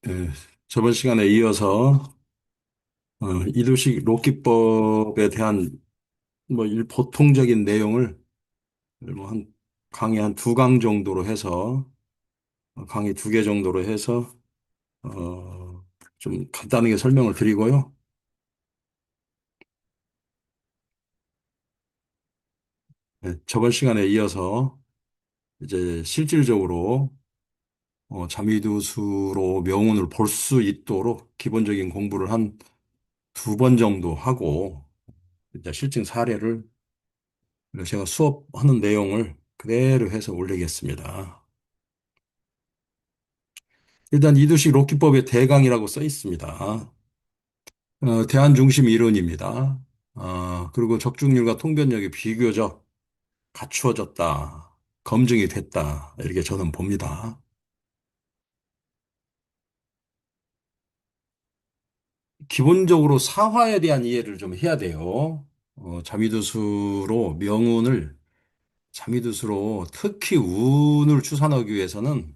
예, 저번 시간에 이어서 이도식 로키법에 대한 보통적인 내용을 뭐 한 강의 한 두 강 정도로 해서 강의 두 개 정도로 해서 좀 간단하게 설명을 드리고요. 저번 시간에 이어서 이제 실질적으로 자미두수로 명운을 볼 수 있도록 기본적인 공부를 한 두 번 정도 하고 이제 실증 사례를 제가 수업하는 내용을 그대로 해서 올리겠습니다. 일단 이두식 로키법의 대강이라고 써 있습니다. 대안 중심 이론입니다. 그리고 적중률과 통변력이 비교적 갖추어졌다. 검증이 됐다. 이렇게 저는 봅니다. 기본적으로 사화에 대한 이해를 좀 해야 돼요. 자미두수로 특히 운을 추산하기 위해서는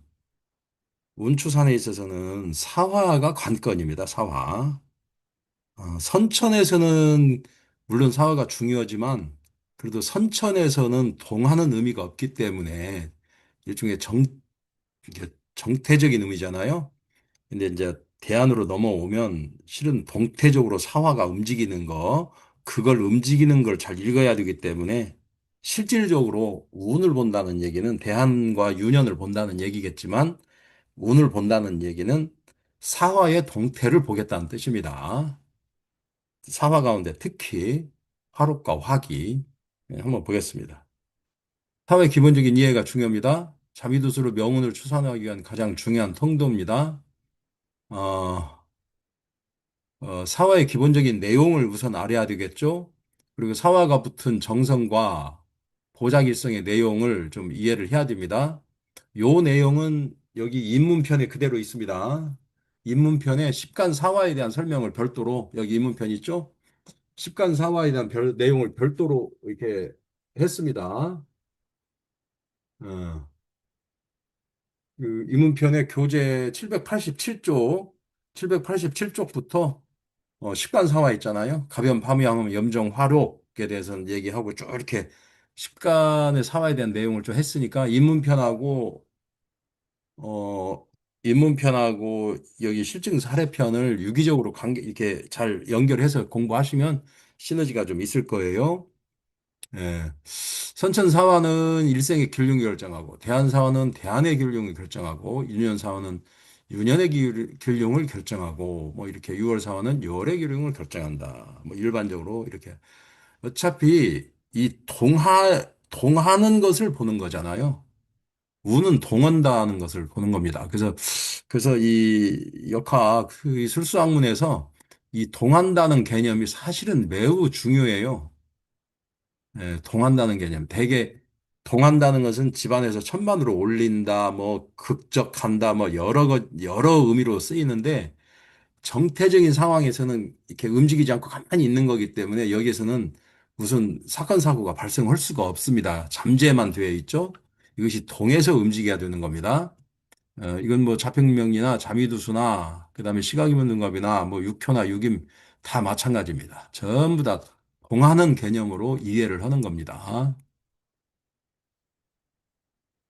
운 추산에 있어서는 사화가 관건입니다. 사화. 선천에서는 물론 사화가 중요하지만 그래도 선천에서는 동하는 의미가 없기 때문에 일종의 이게 정태적인 의미잖아요. 근데 이제 대안으로 넘어오면 실은 동태적으로 사화가 움직이는 그걸 움직이는 걸 잘 읽어야 되기 때문에 실질적으로 운을 본다는 얘기는 대안과 유년을 본다는 얘기겠지만 운을 본다는 얘기는 사화의 동태를 보겠다는 뜻입니다. 사화 가운데 특히 화록과 화기 한번 보겠습니다. 사화의 기본적인 이해가 중요합니다. 자비도수로 명운을 추산하기 위한 가장 중요한 통도입니다. 어, 사화의 기본적인 내용을 우선 알아야 되겠죠. 그리고 사화가 붙은 정성과 보작일성의 내용을 좀 이해를 해야 됩니다. 요 내용은 여기 입문편에 그대로 있습니다. 입문편에 십간 사화에 대한 설명을 별도로 여기 입문편 있죠? 십간사화에 대한 내용을 별도로 이렇게 했습니다. 어, 그 이문편의 교재 787쪽, 787쪽부터 십간사화 있잖아요. 가변, 파무양, 염정, 화록에 대해서는 얘기하고 쭉 이렇게 십간의 사화에 대한 내용을 좀 했으니까 어, 입문편하고 여기 실증 사례편을 유기적으로 이렇게 잘 연결해서 공부하시면 시너지가 좀 있을 거예요. 예. 선천사화는 일생의 길흉을 결정하고, 대한사화는 대한의 길흉을 결정하고, 유년사화는 유년의 길흉을 결정하고, 뭐 이렇게 6월사화는 6월의 길흉을 결정한다. 뭐 일반적으로 이렇게. 어차피 이 동하는 것을 보는 거잖아요. 우는 동한다는 것을 보는 겁니다. 그래서 이 역학, 이 술수학문에서 이 동한다는 개념이 사실은 매우 중요해요. 예, 동한다는 개념. 대개 동한다는 것은 집안에서 천만으로 올린다, 뭐 극적한다, 뭐 여러 의미로 쓰이는데 정태적인 상황에서는 이렇게 움직이지 않고 가만히 있는 거기 때문에 여기에서는 무슨 사건 사고가 발생할 수가 없습니다. 잠재만 되어 있죠. 이것이 동에서 움직여야 되는 겁니다. 이건 뭐 자평명리나 자미두수나 그다음에 시각이문능갑이나 뭐 육효나 육임 다 마찬가지입니다. 전부 다 동하는 개념으로 이해를 하는 겁니다.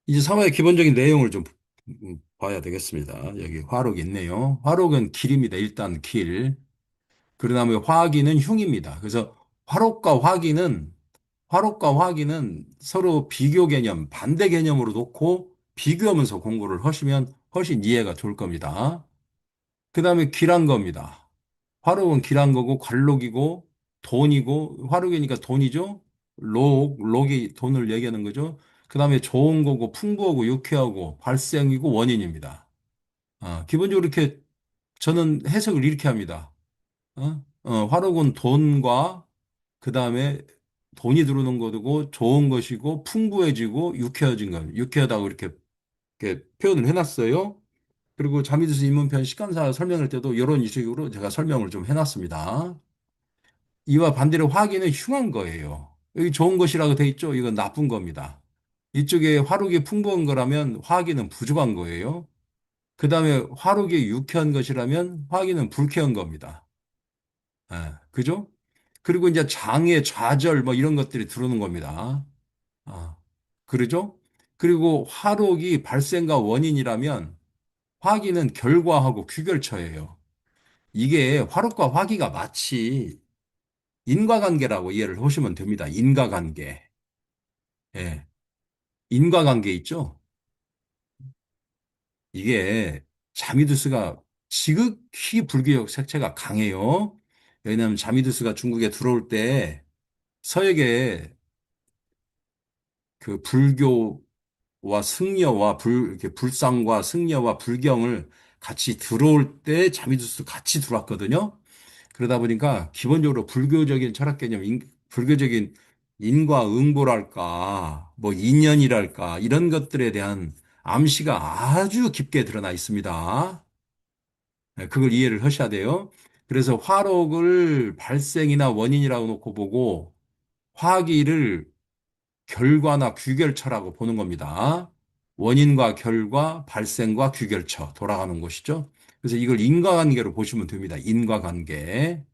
이제 사화의 기본적인 내용을 좀 봐야 되겠습니다. 여기 화록이 있네요. 화록은 길입니다. 일단 길. 그다음에 화기는 흉입니다. 그래서 화록과 화기는 서로 비교 개념, 반대 개념으로 놓고 비교하면서 공부를 하시면 훨씬 이해가 좋을 겁니다. 그다음에 길한 겁니다. 화록은 길한 거고 관록이고 돈이고 화록이니까 돈이죠. 록이 돈을 얘기하는 거죠. 그다음에 좋은 거고 풍부하고 유쾌하고 발생이고 원인입니다. 기본적으로 이렇게 저는 해석을 이렇게 합니다. 화록은 돈과 그다음에 돈이 들어오는 거고 좋은 것이고 풍부해지고 유쾌해진 거, 유쾌하다고 이렇게 표현을 해놨어요. 그리고 자미두수 입문편 시간사 설명할 때도 이런 식으로 제가 설명을 좀 해놨습니다. 이와 반대로 화기는 흉한 거예요. 여기 좋은 것이라고 돼 있죠? 이건 나쁜 겁니다. 이쪽에 화록이 풍부한 거라면 화기는 부족한 거예요. 그다음에 화록이 유쾌한 것이라면 화기는 불쾌한 겁니다. 예, 그죠? 그리고 이제 장애, 좌절 뭐 이런 것들이 들어오는 겁니다. 아, 그러죠? 그리고 화록이 발생과 원인이라면 화기는 결과하고 귀결처예요. 이게 화록과 화기가 마치 인과관계라고 이해를 하시면 됩니다. 인과관계. 예. 인과관계 있죠? 이게 자미두스가 지극히 불교적 색채가 강해요. 왜냐하면 자미두스가 중국에 들어올 때 서역에 그 불교와 승려와 이렇게 불상과 승려와 불경을 같이 들어올 때 자미두스 같이 들어왔거든요. 그러다 보니까 기본적으로 불교적인 철학 개념, 불교적인 인과응보랄까, 뭐 인연이랄까, 이런 것들에 대한 암시가 아주 깊게 드러나 있습니다. 네, 그걸 이해를 하셔야 돼요. 그래서 화록을 발생이나 원인이라고 놓고 보고 화기를 결과나 귀결처라고 보는 겁니다. 원인과 결과, 발생과 귀결처 돌아가는 것이죠. 그래서 이걸 인과관계로 보시면 됩니다. 인과관계.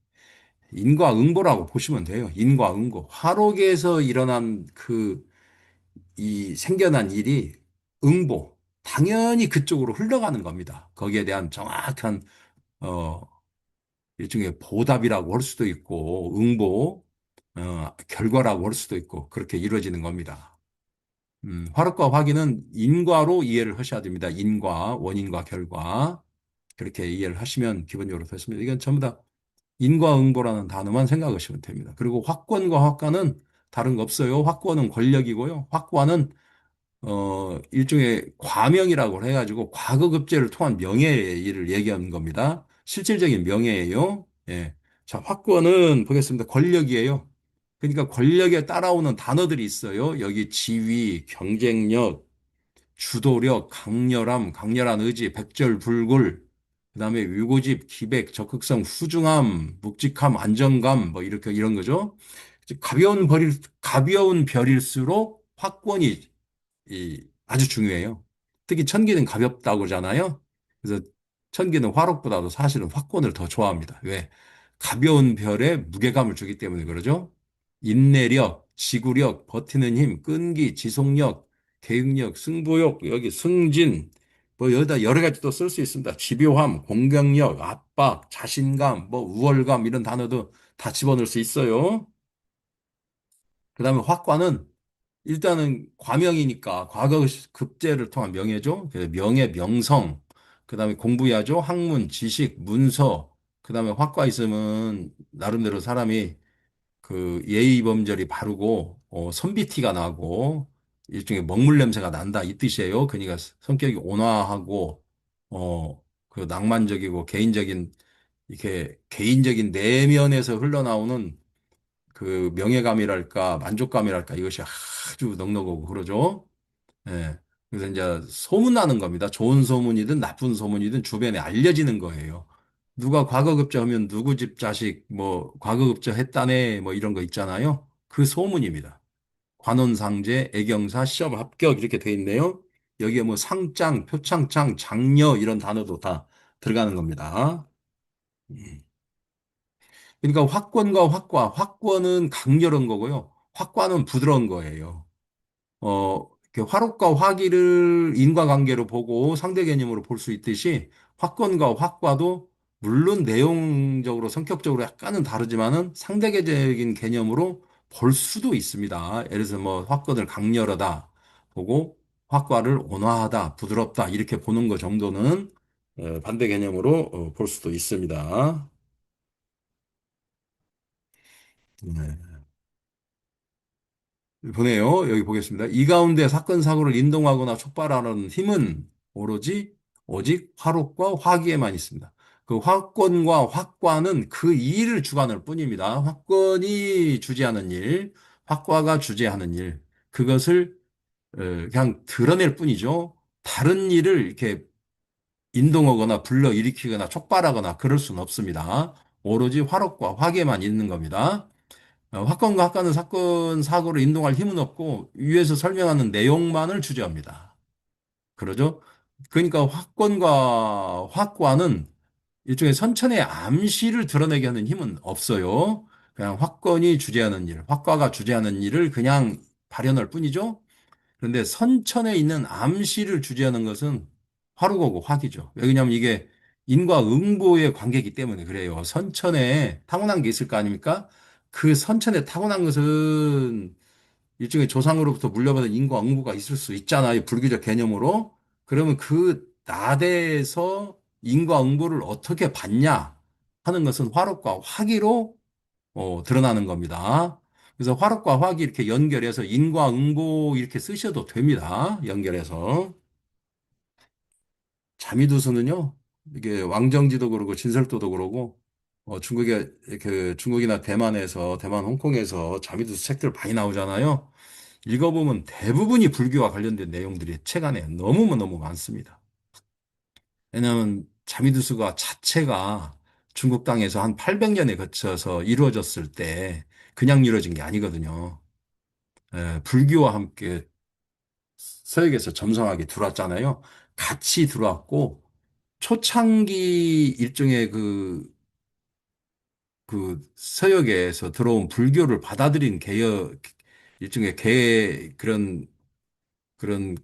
인과응보라고 보시면 돼요. 인과응보. 화록에서 일어난 이 생겨난 일이 응보. 당연히 그쪽으로 흘러가는 겁니다. 거기에 대한 정확한, 어, 일종의 보답이라고 할 수도 있고, 응보, 결과라고 할 수도 있고, 그렇게 이루어지는 겁니다. 화록과 화기는 인과로 이해를 하셔야 됩니다. 인과, 원인과 결과. 그렇게 이해를 하시면 기본적으로 됐습니다. 이건 전부 다 인과응보라는 단어만 생각하시면 됩니다. 그리고 확권과 확과는 다른 거 없어요. 확권은 권력이고요. 확과는 일종의 과명이라고 해가지고 과거급제를 통한 명예의 일을 얘기하는 겁니다. 실질적인 명예예요. 예. 자, 확권은 보겠습니다. 권력이에요. 그러니까 권력에 따라오는 단어들이 있어요. 여기 지위, 경쟁력, 주도력, 강렬함, 강렬한 의지, 백절불굴, 그다음에 위고집, 기백, 적극성, 후중함, 묵직함, 안정감, 뭐 이렇게 이런 거죠. 가벼운 별일수록 확권이 아주 중요해요. 특히 천기는 가볍다고 그러잖아요. 그래서 천기는 화록보다도 사실은 확권을 더 좋아합니다. 왜? 가벼운 별에 무게감을 주기 때문에 그러죠. 인내력, 지구력, 버티는 힘, 끈기, 지속력, 계획력, 승부욕, 여기 승진, 뭐 여기다 여러 가지 또 쓸 수 있습니다. 집요함, 공격력, 압박, 자신감, 뭐 우월감 이런 단어도 다 집어넣을 수 있어요. 그다음에 확과는 일단은 과명이니까 과거 급제를 통한 명예죠. 그래서 명예, 명성, 그다음에 공부야죠. 학문, 지식, 문서, 그다음에 학과 있으면 나름대로 사람이 그 예의 범절이 바르고 선비티가 나고 일종의 먹물 냄새가 난다 이 뜻이에요. 그러니까 성격이 온화하고 그 낭만적이고 개인적인 이렇게 개인적인 내면에서 흘러나오는 그 명예감이랄까 만족감이랄까 이것이 아주 넉넉하고 그러죠. 예. 그래서 이제 소문나는 겁니다. 좋은 소문이든 나쁜 소문이든 주변에 알려지는 거예요. 누가 과거급제 하면 누구 집 자식 뭐 과거급제 했다네 뭐 이런 거 있잖아요. 그 소문입니다. 관원상제, 애경사, 시험 합격 이렇게 돼 있네요. 여기에 뭐 상장, 표창장, 장려 이런 단어도 다 들어가는 겁니다. 음. 그러니까 확권과 확과, 확권은 강렬한 거고요. 확과는 부드러운 거예요. 이렇게 화록과 화기를 인과관계로 보고 상대 개념으로 볼 수 있듯이 확권과 확과도 물론 내용적으로 성격적으로 약간은 다르지만은 상대계적인 개념으로 볼 수도 있습니다. 예를 들어서 뭐 확권을 강렬하다 보고 확과를 온화하다, 부드럽다 이렇게 보는 것 정도는 반대 개념으로 볼 수도 있습니다. 네. 보네요. 여기 보겠습니다. 이 가운데 사건, 사고를 인동하거나 촉발하는 힘은 오직 화록과 화기에만 있습니다. 그 화권과 확과는 그 일을 주관할 뿐입니다. 화권이 주재하는 일, 확과가 주재하는 일, 그것을 그냥 드러낼 뿐이죠. 다른 일을 이렇게 인동하거나 불러일으키거나 촉발하거나 그럴 수는 없습니다. 오로지 화록과 화기에만 있는 겁니다. 사건과 학과는 사건, 사고를 인동할 힘은 없고 위에서 설명하는 내용만을 주재합니다. 그러죠? 그러니까 화권과 화과는 일종의 선천의 암시를 드러내게 하는 힘은 없어요. 그냥 화권이 주재하는 일, 화과가 주재하는 일을 그냥 발현할 뿐이죠. 그런데 선천에 있는 암시를 주재하는 것은 화루고고 화기죠. 왜냐하면 이게 인과 응보의 관계이기 때문에 그래요. 선천에 타고난 게 있을 거 아닙니까? 그 선천에 타고난 것은 일종의 조상으로부터 물려받은 인과 응보가 있을 수 있잖아요. 불교적 개념으로. 그러면 그 나대에서 인과 응보를 어떻게 받냐 하는 것은 화rop과 화기로 드러나는 겁니다. 그래서 화rop과 화기 이렇게 연결해서 인과 응보 이렇게 쓰셔도 됩니다. 연결해서. 자미두수는요, 이게 왕정지도 그러고 진설도도 그러고, 중국에, 그 중국이나 대만에서, 대만, 홍콩에서 자미두수 책들 많이 나오잖아요. 읽어보면 대부분이 불교와 관련된 내용들이 책 안에 너무너무 많습니다. 왜냐하면 자미두수가 자체가 중국 땅에서 한 800년에 거쳐서 이루어졌을 때 그냥 이루어진 게 아니거든요. 불교와 함께 서역에서 점성하게 들어왔잖아요. 같이 들어왔고 초창기 일종의 그 서역에서 들어온 불교를 받아들인 개혁, 일종의 그런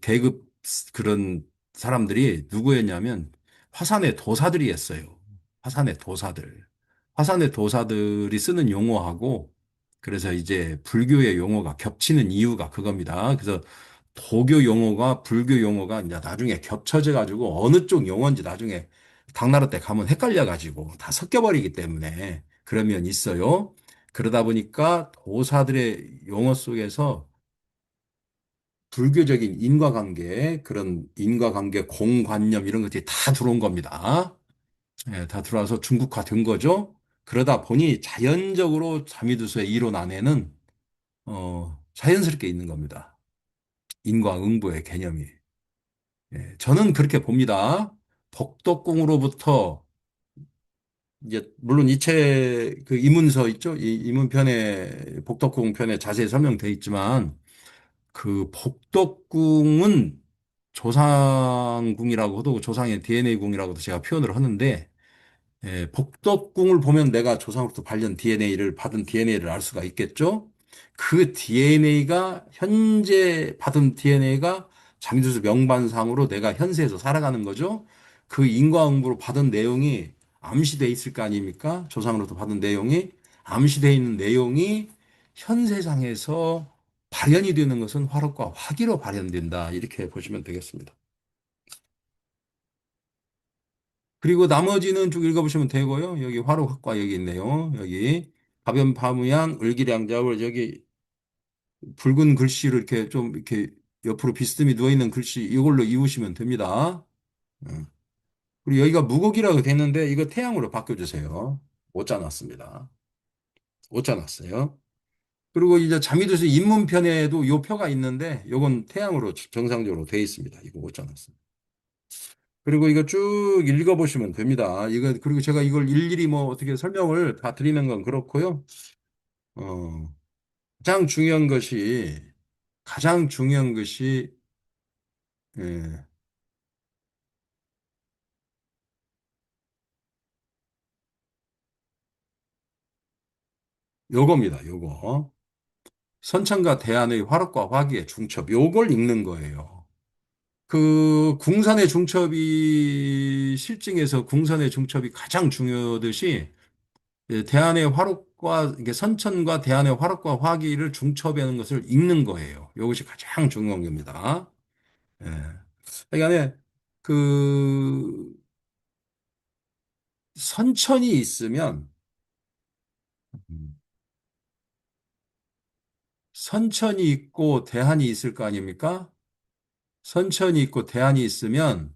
계급, 그런 사람들이 누구였냐면 화산의 도사들이었어요. 화산의 도사들. 화산의 도사들이 쓰는 용어하고 그래서 이제 불교의 용어가 겹치는 이유가 그겁니다. 그래서 도교 용어가 불교 용어가 이제 나중에 겹쳐져 가지고 어느 쪽 용어인지 나중에 당나라 때 가면 헷갈려 가지고 다 섞여버리기 때문에 그러면 있어요. 그러다 보니까 도사들의 용어 속에서 불교적인 인과관계, 그런 인과관계 공관념 이런 것들이 다 들어온 겁니다. 예, 다 들어와서 중국화 된 거죠. 그러다 보니 자연적으로 자미두수의 이론 안에는 자연스럽게 있는 겁니다. 인과응보의 개념이. 예, 저는 그렇게 봅니다. 복덕궁으로부터 이제 물론 이 책 그 이문서 있죠? 이 이문편에 복덕궁 편에 자세히 설명되어 있지만 그 복덕궁은 조상궁이라고도 조상의 DNA궁이라고도 제가 표현을 하는데 복덕궁을 보면 내가 조상으로부터 발견 DNA를 받은 DNA를 알 수가 있겠죠. 그 DNA가 현재 받은 DNA가 장주수 명반상으로 내가 현세에서 살아가는 거죠. 그 인과응보로 받은 내용이 암시돼 있을 거 아닙니까? 조상으로부터 받은 내용이 암시돼 있는 내용이 현세상에서 발현이 되는 것은 화록과 화기로 발현된다. 이렇게 보시면 되겠습니다. 그리고 나머지는 쭉 읽어보시면 되고요. 여기 화록학과 여기 있네요. 여기 가변 파무양 을기량자울 여기 붉은 글씨로 이렇게 좀 이렇게 옆으로 비스듬히 누워있는 글씨 이걸로 이으시면 됩니다. 음. 그리고 여기가 무곡이라고 됐는데 이거 태양으로 바꿔주세요. 오자 났습니다. 오자 났어요. 그리고 이제 자미두수 입문편에도 요 표가 있는데 요건 태양으로 정상적으로 돼 있습니다. 이거 오자 났습니다. 그리고 이거 쭉 읽어보시면 됩니다. 이거, 그리고 제가 이걸 일일이 뭐 어떻게 설명을 다 드리는 건 그렇고요. 어, 가장 중요한 것이, 가장 중요한 것이, 예, 요겁니다. 요거. 선천과 대안의 화rop과 화기의 중첩. 요걸 읽는 거예요. 그 궁산의 중첩이 실증에서 궁산의 중첩이 가장 중요하듯이 대안의 화rop과 이게 선천과 대안의 화rop과 화기를 중첩하는 것을 읽는 거예요. 이것이 가장 중요한 겁니다. 예. 그러니까 그 선천이 있으면 음, 선천이 있고 대안이 있을 거 아닙니까? 선천이 있고 대안이 있으면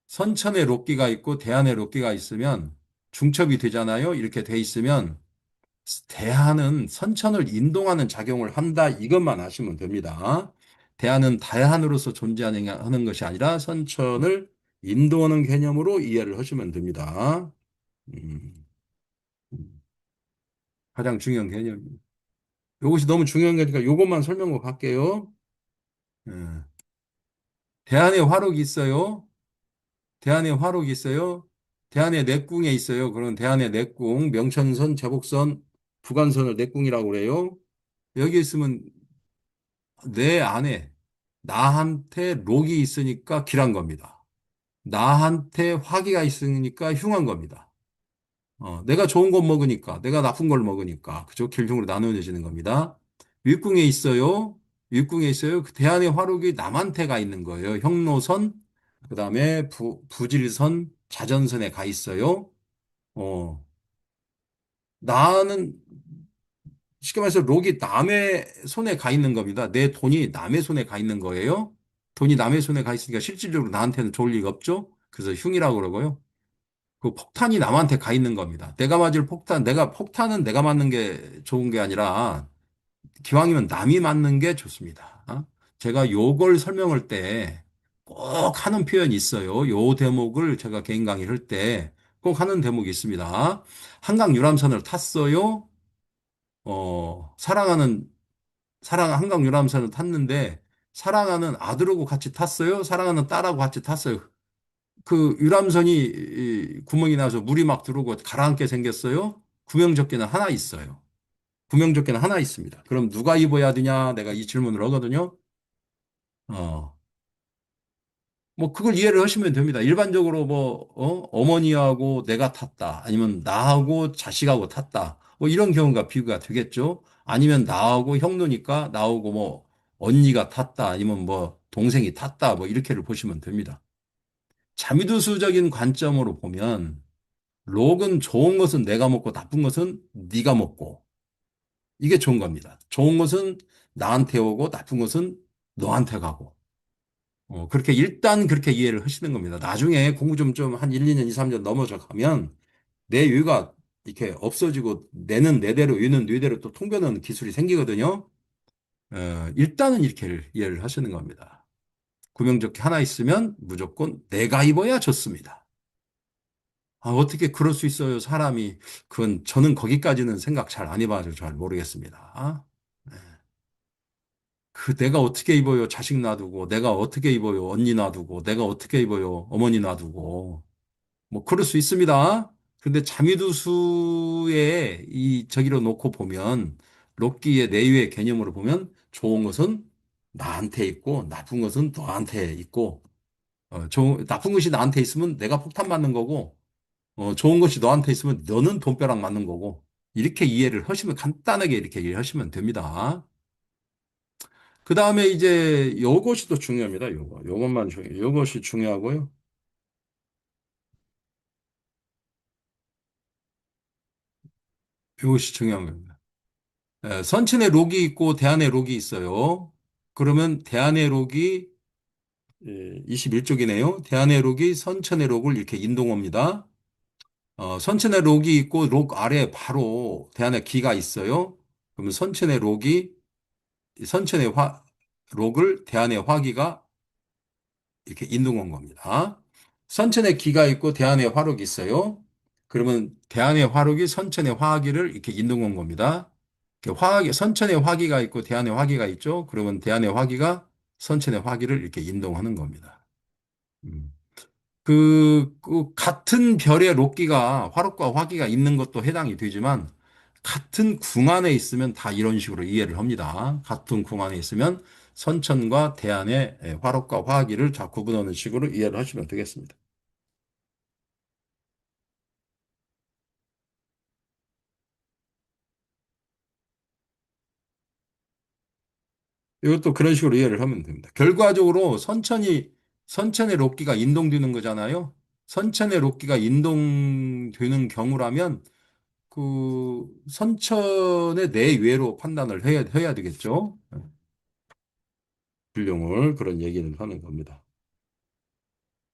선천에 록기가 있고 대안에 록기가 있으면 중첩이 되잖아요. 이렇게 돼 있으면 대하는 선천을 인동하는 작용을 한다. 이것만 아시면 됩니다. 대하는 다한으로서 존재하는 하는 것이 아니라 선천을 인도하는 개념으로 이해를 하시면 됩니다. 음, 가장 중요한 개념입니다. 이것이 너무 중요한 거니까 이것만 설명을 할게요. 예. 대안에 화록이 있어요. 대안에 화록이 있어요. 대안의 내궁에 있어요. 그런 대안의 내궁, 명천선, 제복선, 부간선을 내궁이라고 그래요. 여기 있으면 내 안에 나한테 록이 있으니까 길한 겁니다. 나한테 화기가 있으니까 흉한 겁니다. 내가 좋은 거 먹으니까, 내가 나쁜 걸 먹으니까, 그죠? 길흉으로 나누어지는 겁니다. 윗궁에 있어요. 윗궁에 있어요. 그 대안의 화록이 남한테 가 있는 거예요. 형노선, 그 다음에 부질선, 자전선에 가 있어요. 어, 나는, 쉽게 말해서 록이 남의 손에 가 있는 겁니다. 내 돈이 남의 손에 가 있는 거예요. 돈이 남의 손에 가 있으니까 실질적으로 나한테는 좋을 리가 없죠. 그래서 흉이라고 그러고요. 그 폭탄이 남한테 가 있는 겁니다. 내가 맞을 폭탄, 폭탄은 내가 맞는 게 좋은 게 아니라 기왕이면 남이 맞는 게 좋습니다. 제가 요걸 설명할 때 꼭 하는 표현이 있어요. 요 대목을 제가 개인 강의를 할 때 꼭 하는 대목이 있습니다. 한강 유람선을 탔어요. 사랑하는, 한강 유람선을 탔는데 사랑하는 아들하고 같이 탔어요. 사랑하는 딸하고 같이 탔어요. 그 유람선이 구멍이 나서 물이 막 들어오고 가라앉게 생겼어요. 구명조끼는 하나 있어요. 구명조끼는 하나 있습니다. 그럼 누가 입어야 되냐? 내가 이 질문을 하거든요. 어, 뭐 그걸 이해를 하시면 됩니다. 일반적으로 어머니하고 내가 탔다. 아니면 나하고 자식하고 탔다. 뭐 이런 경우가 비교가 되겠죠. 아니면 나하고 형노니까 나하고 뭐 언니가 탔다. 아니면 뭐 동생이 탔다. 뭐 이렇게를 보시면 됩니다. 자미두수적인 관점으로 보면 록은 좋은 것은 내가 먹고 나쁜 것은 네가 먹고 이게 좋은 겁니다. 좋은 것은 나한테 오고 나쁜 것은 너한테 가고. 그렇게 일단 그렇게 이해를 하시는 겁니다. 나중에 공부 좀 한 1, 2년, 2, 3년 넘어져 가면 내 유가 이렇게 없어지고 내는 내대로 유는 뇌대로 또 통변하는 기술이 생기거든요. 일단은 이렇게 이해를 하시는 겁니다. 구명조끼 하나 있으면 무조건 내가 입어야 좋습니다. 어떻게 그럴 수 있어요, 사람이. 그건 저는 거기까지는 생각 잘 안 해봐서 잘 모르겠습니다. 그 내가 어떻게 입어요, 자식 놔두고. 내가 어떻게 입어요, 언니 놔두고. 내가 어떻게 입어요, 어머니 놔두고. 뭐 그럴 수 있습니다. 근데 자미두수의 이 저기로 놓고 보면 록기의 내유의 개념으로 보면 좋은 것은 나한테 있고 나쁜 것은 너한테 있고 나쁜 것이 나한테 있으면 내가 폭탄 맞는 거고 좋은 것이 너한테 있으면 너는 돈벼락 맞는 거고 이렇게 이해를 하시면 간단하게 이렇게 이해하시면 됩니다. 그 다음에 이제 요것이 또 중요합니다. 요것만 중요해요. 요것이 중요하고요. 요것이 중요한 겁니다. 선친의 록이 있고 대안의 록이 있어요. 그러면 대안의 록이 21쪽이네요. 대안의 록이 선천의 록을 이렇게 인동합니다. 선천의 록이 있고 록 아래 바로 대안의 기가 있어요. 그러면 선천의 록을 대안의 화기가 이렇게 인동한 겁니다. 선천의 기가 있고 대안의 화록이 있어요. 그러면 대안의 화록이 선천의 화기를 이렇게 인동한 겁니다. 선천의 화기가 있고 대안의 화기가 있죠. 그러면 대안의 화기가 선천의 화기를 이렇게 인동하는 겁니다. 음. 그 같은 별의 록기가 화록과 화기가 있는 것도 해당이 되지만 같은 궁 안에 있으면 다 이런 식으로 이해를 합니다. 같은 궁 안에 있으면 선천과 대안의 화록과 화기를 다 구분하는 식으로 이해를 하시면 되겠습니다. 이것도 그런 식으로 이해를 하면 됩니다. 결과적으로 선천의 록기가 인동되는 거잖아요. 선천의 록기가 인동되는 경우라면 그 선천의 내외로 판단을 해야 되겠죠. 불룡을 그런 얘기를 하는 겁니다.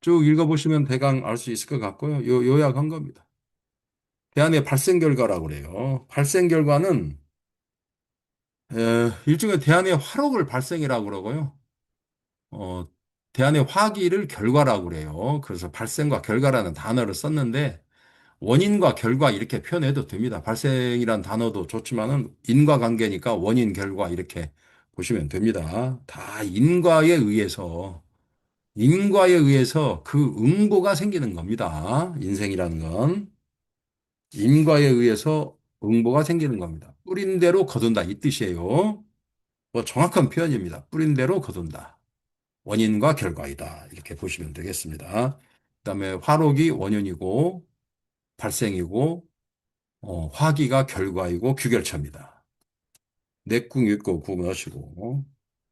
쭉 읽어보시면 대강 알 수 있을 것 같고요. 요약한 겁니다. 대안의 발생 결과라고 그래요. 발생 결과는 일종의 대안의 화록을 발생이라고 그러고요. 어, 대안의 화기를 결과라고 그래요. 그래서 발생과 결과라는 단어를 썼는데 원인과 결과 이렇게 표현해도 됩니다. 발생이란 단어도 좋지만은 인과관계니까 원인, 결과 이렇게 보시면 됩니다. 다 인과에 의해서 인과에 의해서 그 응보가 생기는 겁니다. 인생이라는 건. 인과에 의해서 응보가 생기는 겁니다. 뿌린 대로 거둔다 이 뜻이에요. 뭐 정확한 표현입니다. 뿌린 대로 거둔다. 원인과 결과이다. 이렇게 보시면 되겠습니다. 그다음에 화록이 원인이고 발생이고 화기가 결과이고 규결처입니다. 내궁, 육고 구분하시고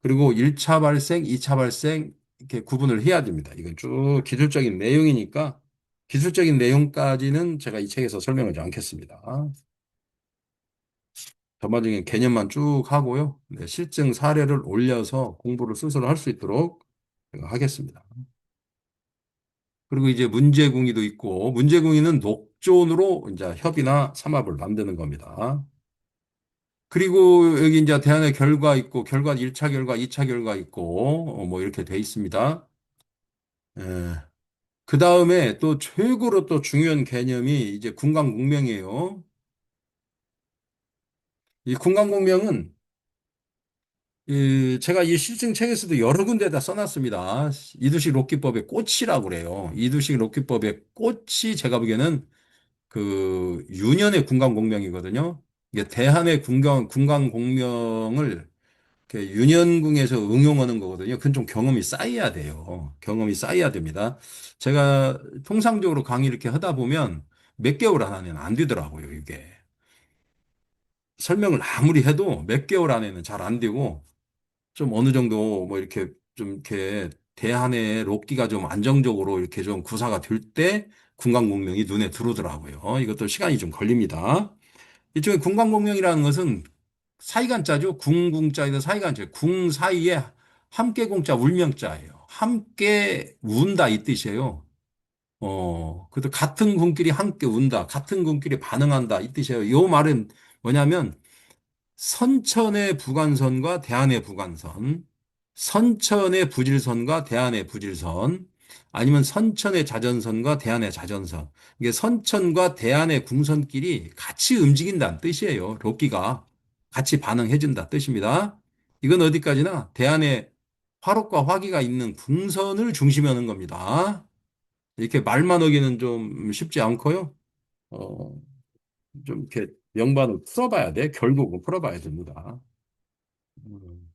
그리고 1차 발생, 2차 발생 이렇게 구분을 해야 됩니다. 이건 쭉 기술적인 내용이니까 기술적인 내용까지는 제가 이 책에서 설명하지 않겠습니다. 전반적인 개념만 쭉 하고요. 네, 실증 사례를 올려서 공부를 스스로 할 수 있도록 제가 하겠습니다. 그리고 이제 문제궁의도 있고 문제궁의는 녹존으로 이제 협이나 삼합을 만드는 겁니다. 그리고 여기 이제 대안의 결과 있고 결과 1차 결과, 2차 결과 있고 뭐 이렇게 돼 있습니다. 예. 그 다음에 또 최고로 또 중요한 개념이 이제 군강공명이에요. 이 군강공명은 제가 이 실증 책에서도 여러 군데다 써놨습니다. 이두식 로키법의 꽃이라고 그래요. 이두식 로키법의 꽃이 제가 보기에는 그 유년의 군강공명이거든요. 이게 대한의 군강공명을 이렇게 윤현궁에서 응용하는 거거든요. 그건 좀 경험이 쌓여야 돼요. 경험이 쌓여야 됩니다. 제가 통상적으로 강의 이렇게 하다 보면 몇 개월 안에는 안 되더라고요, 이게. 설명을 아무리 해도 몇 개월 안에는 잘 안 되고 좀 어느 정도 뭐 이렇게 좀 이렇게 대한의 록기가 좀 안정적으로 이렇게 좀 구사가 될 때 군강공명이 눈에 들어오더라고요. 이것도 시간이 좀 걸립니다. 이쪽에 군강공명이라는 것은 사이간자죠. 궁궁자에서 사이간자. 궁 사이에 함께 공자 울명자예요. 함께 운다 이 뜻이에요. 그래도 같은 궁끼리 함께 운다. 같은 궁끼리 반응한다 이 뜻이에요. 이 말은 뭐냐면 선천의 부관선과 대안의 부관선, 선천의 부질선과 대안의 부질선, 아니면 선천의 자전선과 대안의 자전선. 이게 선천과 대안의 궁선끼리 같이 움직인다는 뜻이에요. 록기가 같이 반응해준다 뜻입니다. 이건 어디까지나 대안의 화록과 화기가 있는 궁선을 중심에 하는 겁니다. 이렇게 말만 하기는 좀 쉽지 않고요. 어, 좀 이렇게 명반을 풀어봐야 돼. 결국은 풀어봐야 됩니다. 음,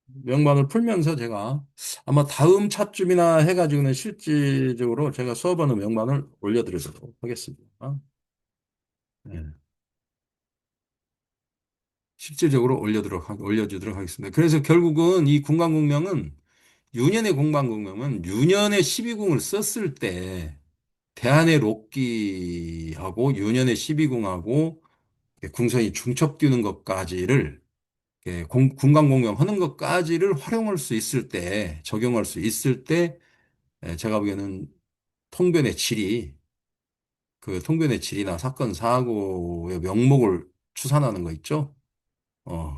명반을 풀면서 제가 아마 다음 차쯤이나 해가지고는 실질적으로 제가 수업하는 명반을 올려드리도록 하겠습니다. 네. 실질적으로 올려주도록 하겠습니다. 그래서 결국은 이 궁강공명은 유년의 궁강공명은 유년의 12궁을 썼을 때 대한의 록기하고 유년의 12궁하고 궁선이 중첩되는 것까지를 군강공명 하는 것까지를 활용할 수 있을 때, 적용할 수 있을 때, 제가 보기에는 통변의 질이, 그 통변의 질이나 사건, 사고의 명목을 추산하는 거 있죠?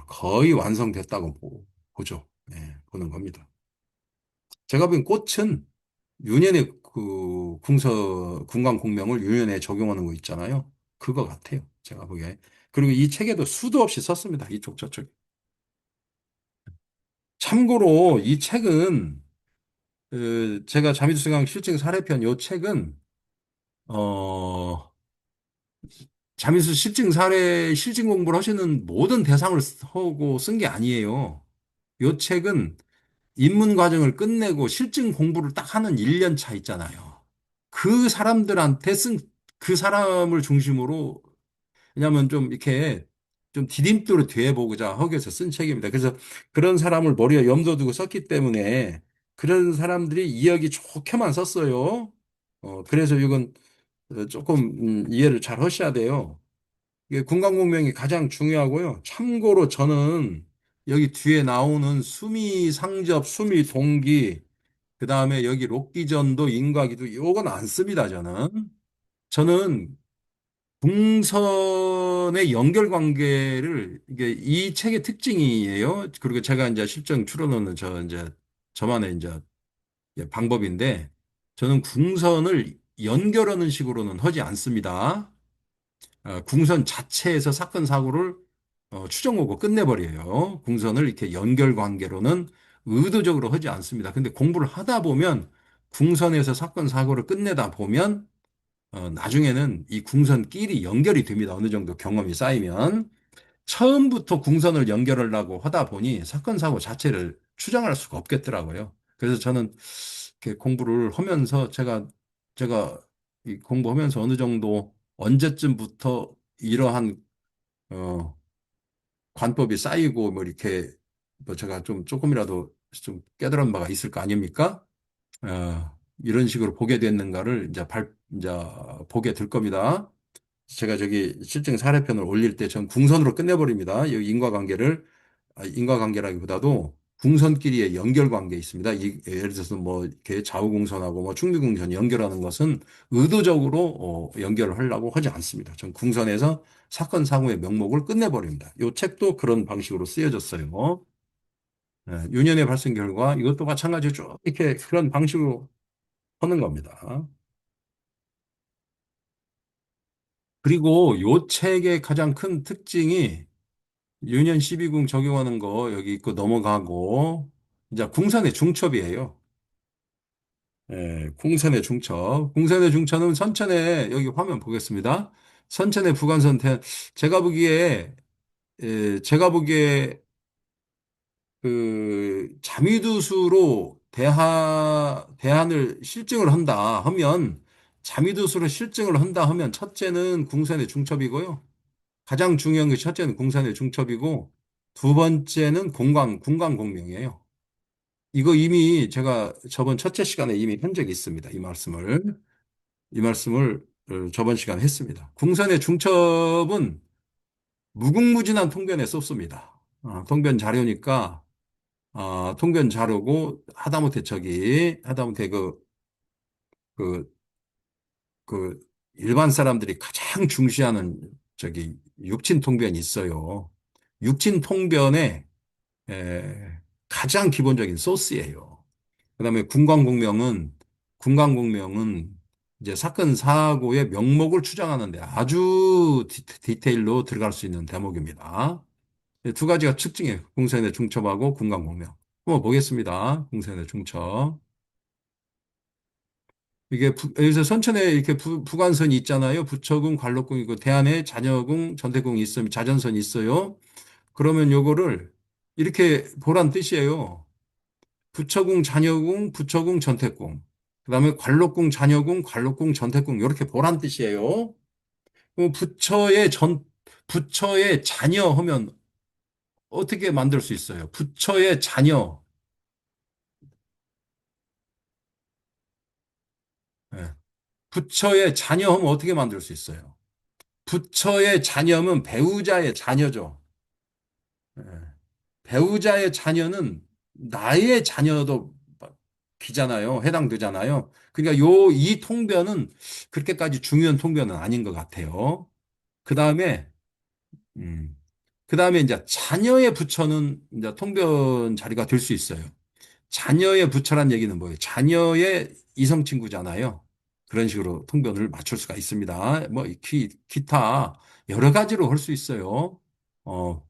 거의 완성됐다고 보죠. 네, 보는 겁니다. 제가 보기엔 꽃은 유년의 그 군강공명을 유년에 적용하는 거 있잖아요. 그거 같아요. 제가 보기에. 그리고 이 책에도 수도 없이 썼습니다. 이쪽 저쪽. 참고로 이 책은 제가 자미수강 실증 사례편 요 책은 어 자미수 실증 사례 실증 공부를 하시는 모든 대상을 하고 쓴 게 아니에요. 요 책은 입문 과정을 끝내고 실증 공부를 딱 하는 1년 차 있잖아요. 그 사람들한테 쓴 그 사람을 중심으로 왜냐하면 좀 이렇게 좀 디딤돌을 되보고자 하기 위해서 쓴 책입니다. 그래서 그런 사람을 머리에 염두 두고 썼기 때문에 그런 사람들이 이야기 좋게만 썼어요. 그래서 이건 조금 이해를 잘 하셔야 돼요. 이게 군강공명이 가장 중요하고요. 참고로 저는 여기 뒤에 나오는 수미 상접, 수미 동기, 그 다음에 여기 록기전도 인과기도 요건 안 씁니다, 저는. 저는 동선의 연결 관계를 이게 이 책의 특징이에요. 그리고 제가 이제 실전 추론하는 이제 저만의 이제 방법인데 저는 궁선을 연결하는 식으로는 하지 않습니다. 궁선 자체에서 사건 사고를 추정하고 끝내버려요. 궁선을 이렇게 연결 관계로는 의도적으로 하지 않습니다. 근데 공부를 하다 보면 궁선에서 사건 사고를 끝내다 보면 나중에는 이 궁선끼리 연결이 됩니다. 어느 정도 경험이 쌓이면. 처음부터 궁선을 연결하려고 하다 보니 사건 사고 자체를 추정할 수가 없겠더라고요. 그래서 저는 이렇게 공부를 하면서 제가 이 공부하면서 어느 정도 언제쯤부터 이러한 어 관법이 쌓이고 뭐 이렇게 뭐 제가 좀 조금이라도 좀 깨달은 바가 있을 거 아닙니까? 이런 식으로 보게 됐는가를 이제 보게 될 겁니다. 제가 저기 실증 사례편을 올릴 때 전 궁선으로 끝내버립니다. 여기 인과관계를, 인과관계라기보다도 궁선끼리의 연결관계 있습니다. 예를 들어서 뭐 이렇게 좌우궁선하고 뭐 충미궁선 연결하는 것은 의도적으로 연결을 하려고 하지 않습니다. 전 궁선에서 사건 사고의 명목을 끝내버립니다. 이 책도 그런 방식으로 쓰여졌어요. 유년의 발생 결과 이것도 마찬가지로 쭉 이렇게 그런 방식으로 하는 겁니다. 그리고 요 책의 가장 큰 특징이 유년 12궁 적용하는 거 여기 있고 넘어가고 이제 궁선의 중첩이에요. 예, 궁선의 중첩. 궁선의 중첩은 선천의 여기 화면 보겠습니다. 선천의 부관선 제가 보기에 제가 보기에 그 자미두수로 대안을 실증을 한다 하면 자미두수로 실증을 한다 하면 첫째는 궁선의 중첩이고요. 가장 중요한 게 첫째는 궁산의 중첩이고 두 번째는 궁광공명이에요. 이거 이미 제가 저번 첫째 시간에 이미 한 적이 있습니다. 이 말씀을 저번 시간에 했습니다. 궁산의 중첩은 무궁무진한 통변에 썼습니다. 통변 자료니까 통변 자료고 하다못해 그, 그 일반 사람들이 가장 중시하는 저기 육친 통변이 있어요. 육친 통변에 가장 기본적인 소스예요. 그다음에 군광공명은 이제 사건 사고의 명목을 추정하는데 아주 디테일로 들어갈 수 있는 대목입니다. 두 가지가 특징이에요. 궁선의 중첩하고 군광공명. 한번 보겠습니다. 궁선의 중첩. 이게 여기서 선천에 이렇게 부관선이 있잖아요. 부처궁, 관록궁이고 대안에 자녀궁, 전태궁이 있으면 자전선이 있어요. 그러면 요거를 이렇게 보란 뜻이에요. 부처궁, 자녀궁, 부처궁, 전태궁. 그다음에 관록궁, 자녀궁, 관록궁, 전태궁 이렇게 보란 뜻이에요. 그럼 부처의 자녀 하면 어떻게 만들 수 있어요? 부처의 자녀. 예. 부처의 자녀 하면 어떻게 만들 수 있어요? 부처의 자녀면 배우자의 자녀죠. 예. 배우자의 자녀는 나의 자녀도 기잖아요. 해당되잖아요. 그러니까 이 통변은 그렇게까지 중요한 통변은 아닌 것 같아요. 그 다음에, 음, 그 다음에 이제 자녀의 부처는 이제 통변 자리가 될 수 있어요. 자녀의 부처란 얘기는 뭐예요? 자녀의 이성 친구잖아요. 그런 식으로 통변을 맞출 수가 있습니다. 뭐, 기타 여러 가지로 할 수 있어요. 어,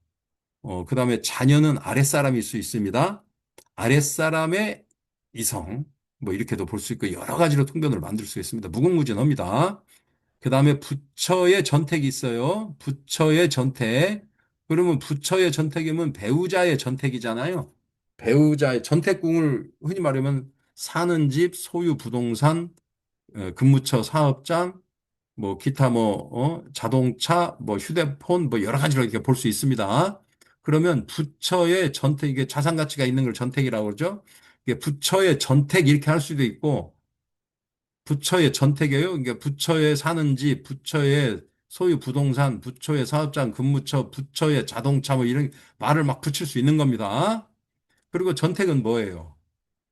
그 다음에 자녀는 아랫사람일 수 있습니다. 아랫사람의 이성, 뭐 이렇게도 볼 수 있고 여러 가지로 통변을 만들 수 있습니다. 무궁무진합니다. 그 다음에 부처의 전택이 있어요. 부처의 전택. 그러면 부처의 전택이면 배우자의 전택이잖아요. 배우자의 전택궁을 흔히 말하면 사는 집, 소유 부동산, 근무처 사업장, 뭐 기타 자동차, 뭐 휴대폰, 뭐 여러 가지로 이렇게 볼 수 있습니다. 그러면 부처의 전택, 이게 자산 가치가 있는 걸 전택이라고 그러죠. 이게 부처의 전택 이렇게 할 수도 있고 부처의 전택이에요. 그러니까 부처의 사는 집, 부처의 소유 부동산, 부처의 사업장, 근무처, 부처의 자동차 뭐 이런 말을 막 붙일 수 있는 겁니다. 그리고 전택은 뭐예요?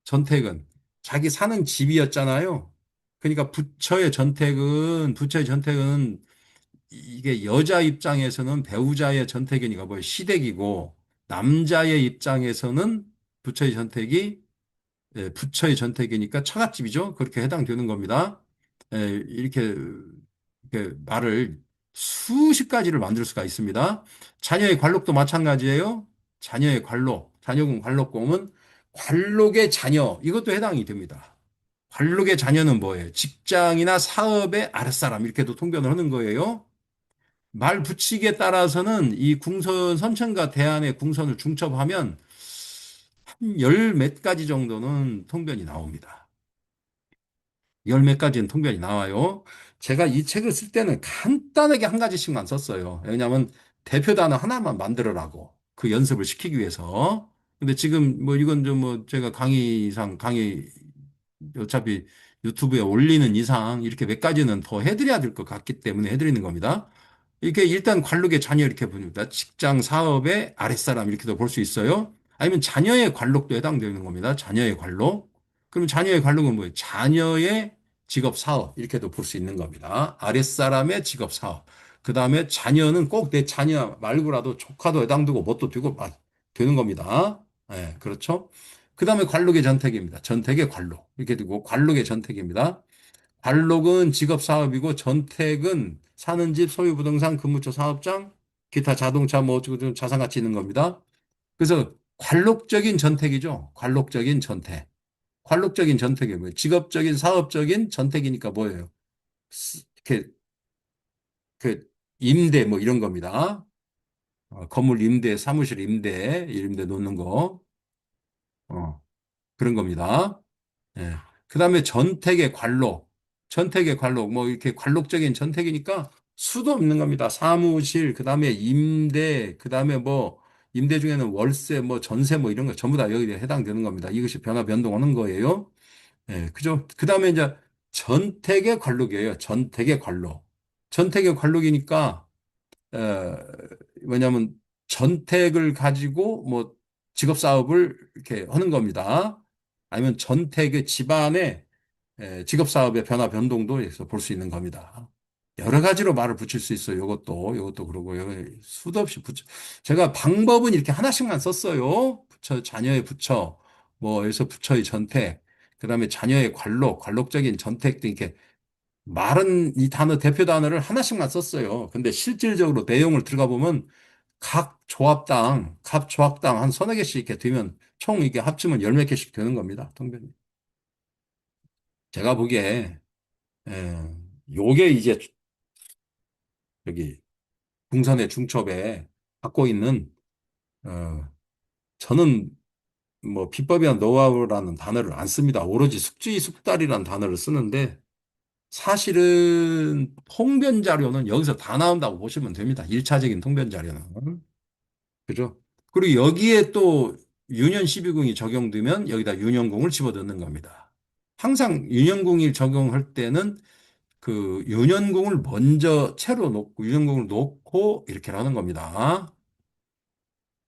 전택은 자기 사는 집이었잖아요. 그러니까 부처의 전택은 이게 여자 입장에서는 배우자의 전택이니까 뭐 시댁이고 남자의 입장에서는 부처의 전택이 부처의 전택이니까 처갓집이죠. 그렇게 해당되는 겁니다. 이렇게 말을 수십 가지를 만들 수가 있습니다. 자녀의 관록도 마찬가지예요. 자녀의 관록, 자녀군 관록공은 관록의 자녀 이것도 해당이 됩니다. 관록의 자녀는 뭐예요? 직장이나 사업의 아랫사람 이렇게도 통변을 하는 거예요. 말 붙이기에 따라서는 이 궁선 선천과 대안의 궁선을 중첩하면 한 열 몇 가지 정도는 통변이 나옵니다. 열 몇 가지는 통변이 나와요. 제가 이 책을 쓸 때는 간단하게 한 가지씩만 썼어요. 왜냐하면 대표 단어 하나만 만들어라고 그 연습을 시키기 위해서. 근데 지금 뭐 이건 좀 뭐 제가 강의 어차피 유튜브에 올리는 이상 이렇게 몇 가지는 더 해드려야 될 것 같기 때문에 해드리는 겁니다. 이게 일단 관록의 자녀 이렇게 보입니다. 직장, 사업의 아랫사람 이렇게도 볼 수 있어요. 아니면 자녀의 관록도 해당되는 겁니다. 자녀의 관록. 그럼 자녀의 관록은 뭐예요? 자녀의 직업, 사업 이렇게도 볼 수 있는 겁니다. 아랫사람의 직업, 사업. 그 다음에 자녀는 꼭 내 자녀 말고라도 조카도 해당되고 뭣도 되고 되는 겁니다. 예, 그렇죠? 그 다음에 관록의 전택입니다. 전택의 관록. 이렇게 되고 관록의 전택입니다. 관록은 직업 사업이고 전택은 사는 집, 소유 부동산, 근무처 사업장, 기타 자동차 뭐 어쩌고 자산 가치 있는 겁니다. 그래서 관록적인 전택이죠. 관록적인 전택. 관록적인 전택이 뭐예요? 직업적인 사업적인 전택이니까 뭐예요? 이렇게 그 임대 뭐 이런 겁니다. 건물 임대, 사무실 임대, 임대 놓는 거. 어, 그런 겁니다. 예. 그 다음에 전택의 관록. 전택의 관록. 뭐 이렇게 관록적인 전택이니까 수도 없는 겁니다. 사무실, 그 다음에 임대, 그 다음에 뭐 임대 중에는 월세, 뭐 전세 뭐 이런 거 전부 다 여기에 해당되는 겁니다. 이것이 변화 변동하는 거예요. 예, 그죠? 그 다음에 이제 전택의 관록이에요. 전택의 관록. 전택의 관록이니까 어, 왜냐하면 전택을 가지고 뭐 직업 사업을 이렇게 하는 겁니다. 아니면 전택의 집안의 직업 사업의 변화 변동도 여기서 볼 수 있는 겁니다. 여러 가지로 말을 붙일 수 있어요. 이것도 그러고 여기 수도 없이 붙여. 제가 방법은 이렇게 하나씩만 썼어요. 부처 자녀의 부처 뭐 여기서 부처의 전택 그다음에 자녀의 관록 관록적인 전택 등 이렇게 말은 이 단어 대표 단어를 하나씩만 썼어요. 근데 실질적으로 내용을 들어가 보면 각 조합당 한 서너 개씩 이렇게 되면 총 이게 합치면 열 몇 개씩 되는 겁니다. 통변이. 제가 보기에 요게 이제 여기 궁선의 중첩에 갖고 있는 어 저는 뭐 비법이나 노하우라는 단어를 안 씁니다. 오로지 숙지숙달이라는 단어를 쓰는데 사실은 통변 자료는 여기서 다 나온다고 보시면 됩니다. 일차적인 통변 자료는. 그죠? 그리고 여기에 또 유년 12궁이 적용되면 여기다 윤영궁을 집어넣는 겁니다. 항상 윤영궁이 적용할 때는 그 윤현궁을 먼저 채로 놓고 윤현궁을 놓고 이렇게 하는 겁니다.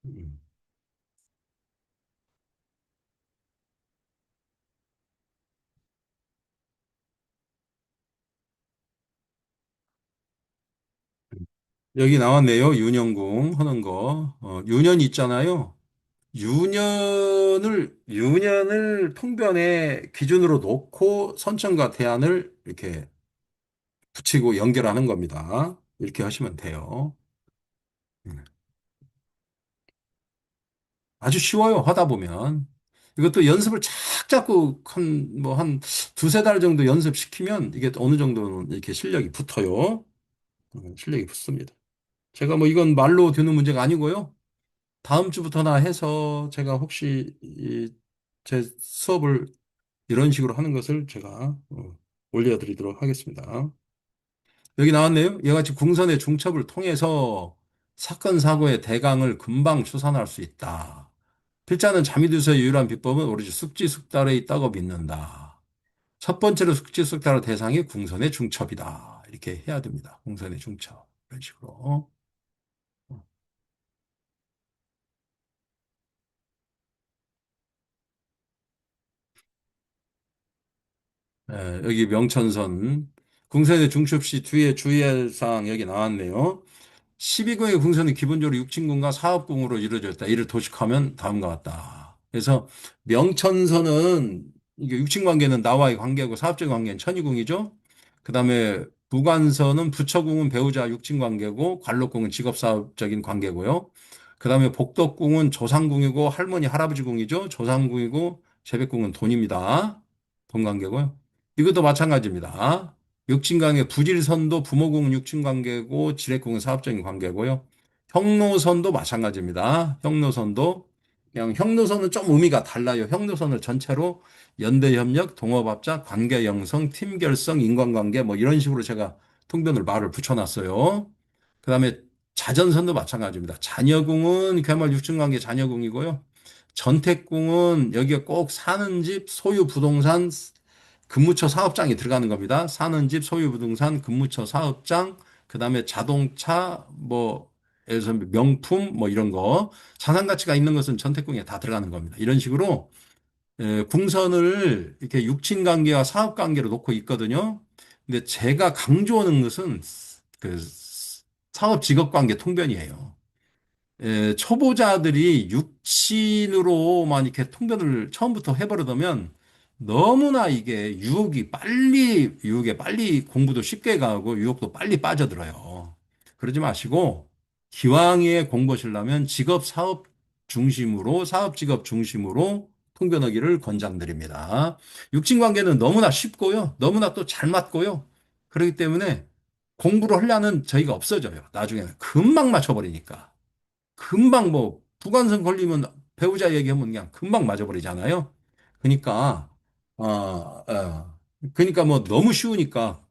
음. 여기 나왔네요. 윤현궁 하는 거. 윤현 있잖아요. 윤현을 통변의 기준으로 놓고 선천과 대안을 이렇게 붙이고 연결하는 겁니다. 이렇게 하시면 돼요. 음. 아주 쉬워요. 하다 보면. 이것도 연습을 착 잡고 한 두세 달 정도 연습시키면 이게 어느 정도는 이렇게 실력이 붙어요. 실력이 붙습니다. 제가 뭐 이건 말로 되는 문제가 아니고요. 다음 주부터나 해서 제가 혹시 제 수업을 이런 식으로 하는 것을 제가 올려드리도록 하겠습니다. 여기 나왔네요. 이와 같이 궁선의 중첩을 통해서 사건, 사고의 대강을 금방 추산할 수 있다. 필자는 잠이두서의 유일한 비법은 오로지 숙지숙달에 있다고 믿는다. 첫 번째로 숙지숙달의 대상이 궁선의 중첩이다. 이렇게 해야 됩니다. 궁선의 중첩. 이런 식으로. 여기 명천선. 궁선의 중첩시 뒤에 주의할 사항 여기 나왔네요. 12궁의 궁선은 기본적으로 육친궁과 사업궁으로 이루어져 있다. 이를 도식하면 다음과 같다. 그래서 명천선은 이게 육친관계는 나와의 관계고 사업적 관계는 천이궁이죠. 그다음에 부관선은 부처궁은 배우자 육친관계고 관록궁은 직업사업적인 관계고요. 그다음에 복덕궁은 조상궁이고 할머니 할아버지 궁이죠. 조상궁이고 재백궁은 돈입니다. 동관계고요. 이것도 마찬가지입니다. 육친관계 부질선도 부모궁 육친관계고 지렉궁은 사업적인 관계고요. 형노선도 마찬가지입니다. 형노선도 그냥 형노선은 좀 의미가 달라요. 형노선을 전체로 연대협력, 동업합작, 관계형성, 팀결성, 인간관계 뭐 이런 식으로 제가 통변을 말을 붙여놨어요. 그다음에 자전선도 마찬가지입니다. 자녀궁은 그야말로 육친관계 자녀궁이고요. 전택궁은 여기에 꼭 사는 집, 소유 부동산, 근무처 사업장이 들어가는 겁니다. 사는 집, 소유 부동산, 근무처 사업장, 그다음에 자동차, 뭐 예를 들어서 명품 뭐 이런 거 자산 가치가 있는 것은 전택궁에 다 들어가는 겁니다. 이런 식으로 궁선을 이렇게 육친 관계와 사업 관계로 놓고 있거든요. 근데 제가 강조하는 것은 그 사업 직업 관계 통변이에요. 초보자들이 육신으로만 이렇게 통변을 처음부터 해버리면 너무나 이게 유혹에 빨리 공부도 쉽게 가고 유혹도 빨리 빠져들어요. 그러지 마시고 기왕에 공부하시려면 직업 사업 중심으로 사업 직업 중심으로 통변하기를 권장드립니다. 육친 관계는 너무나 쉽고요. 너무나 또 잘 맞고요. 그렇기 때문에 공부를 하려는 저희가 없어져요. 나중에는 금방 맞춰버리니까. 금방 뭐 부관성 걸리면 배우자 얘기하면 그냥 금방 맞아버리잖아요. 그러니까 그러니까 뭐 너무 쉬우니까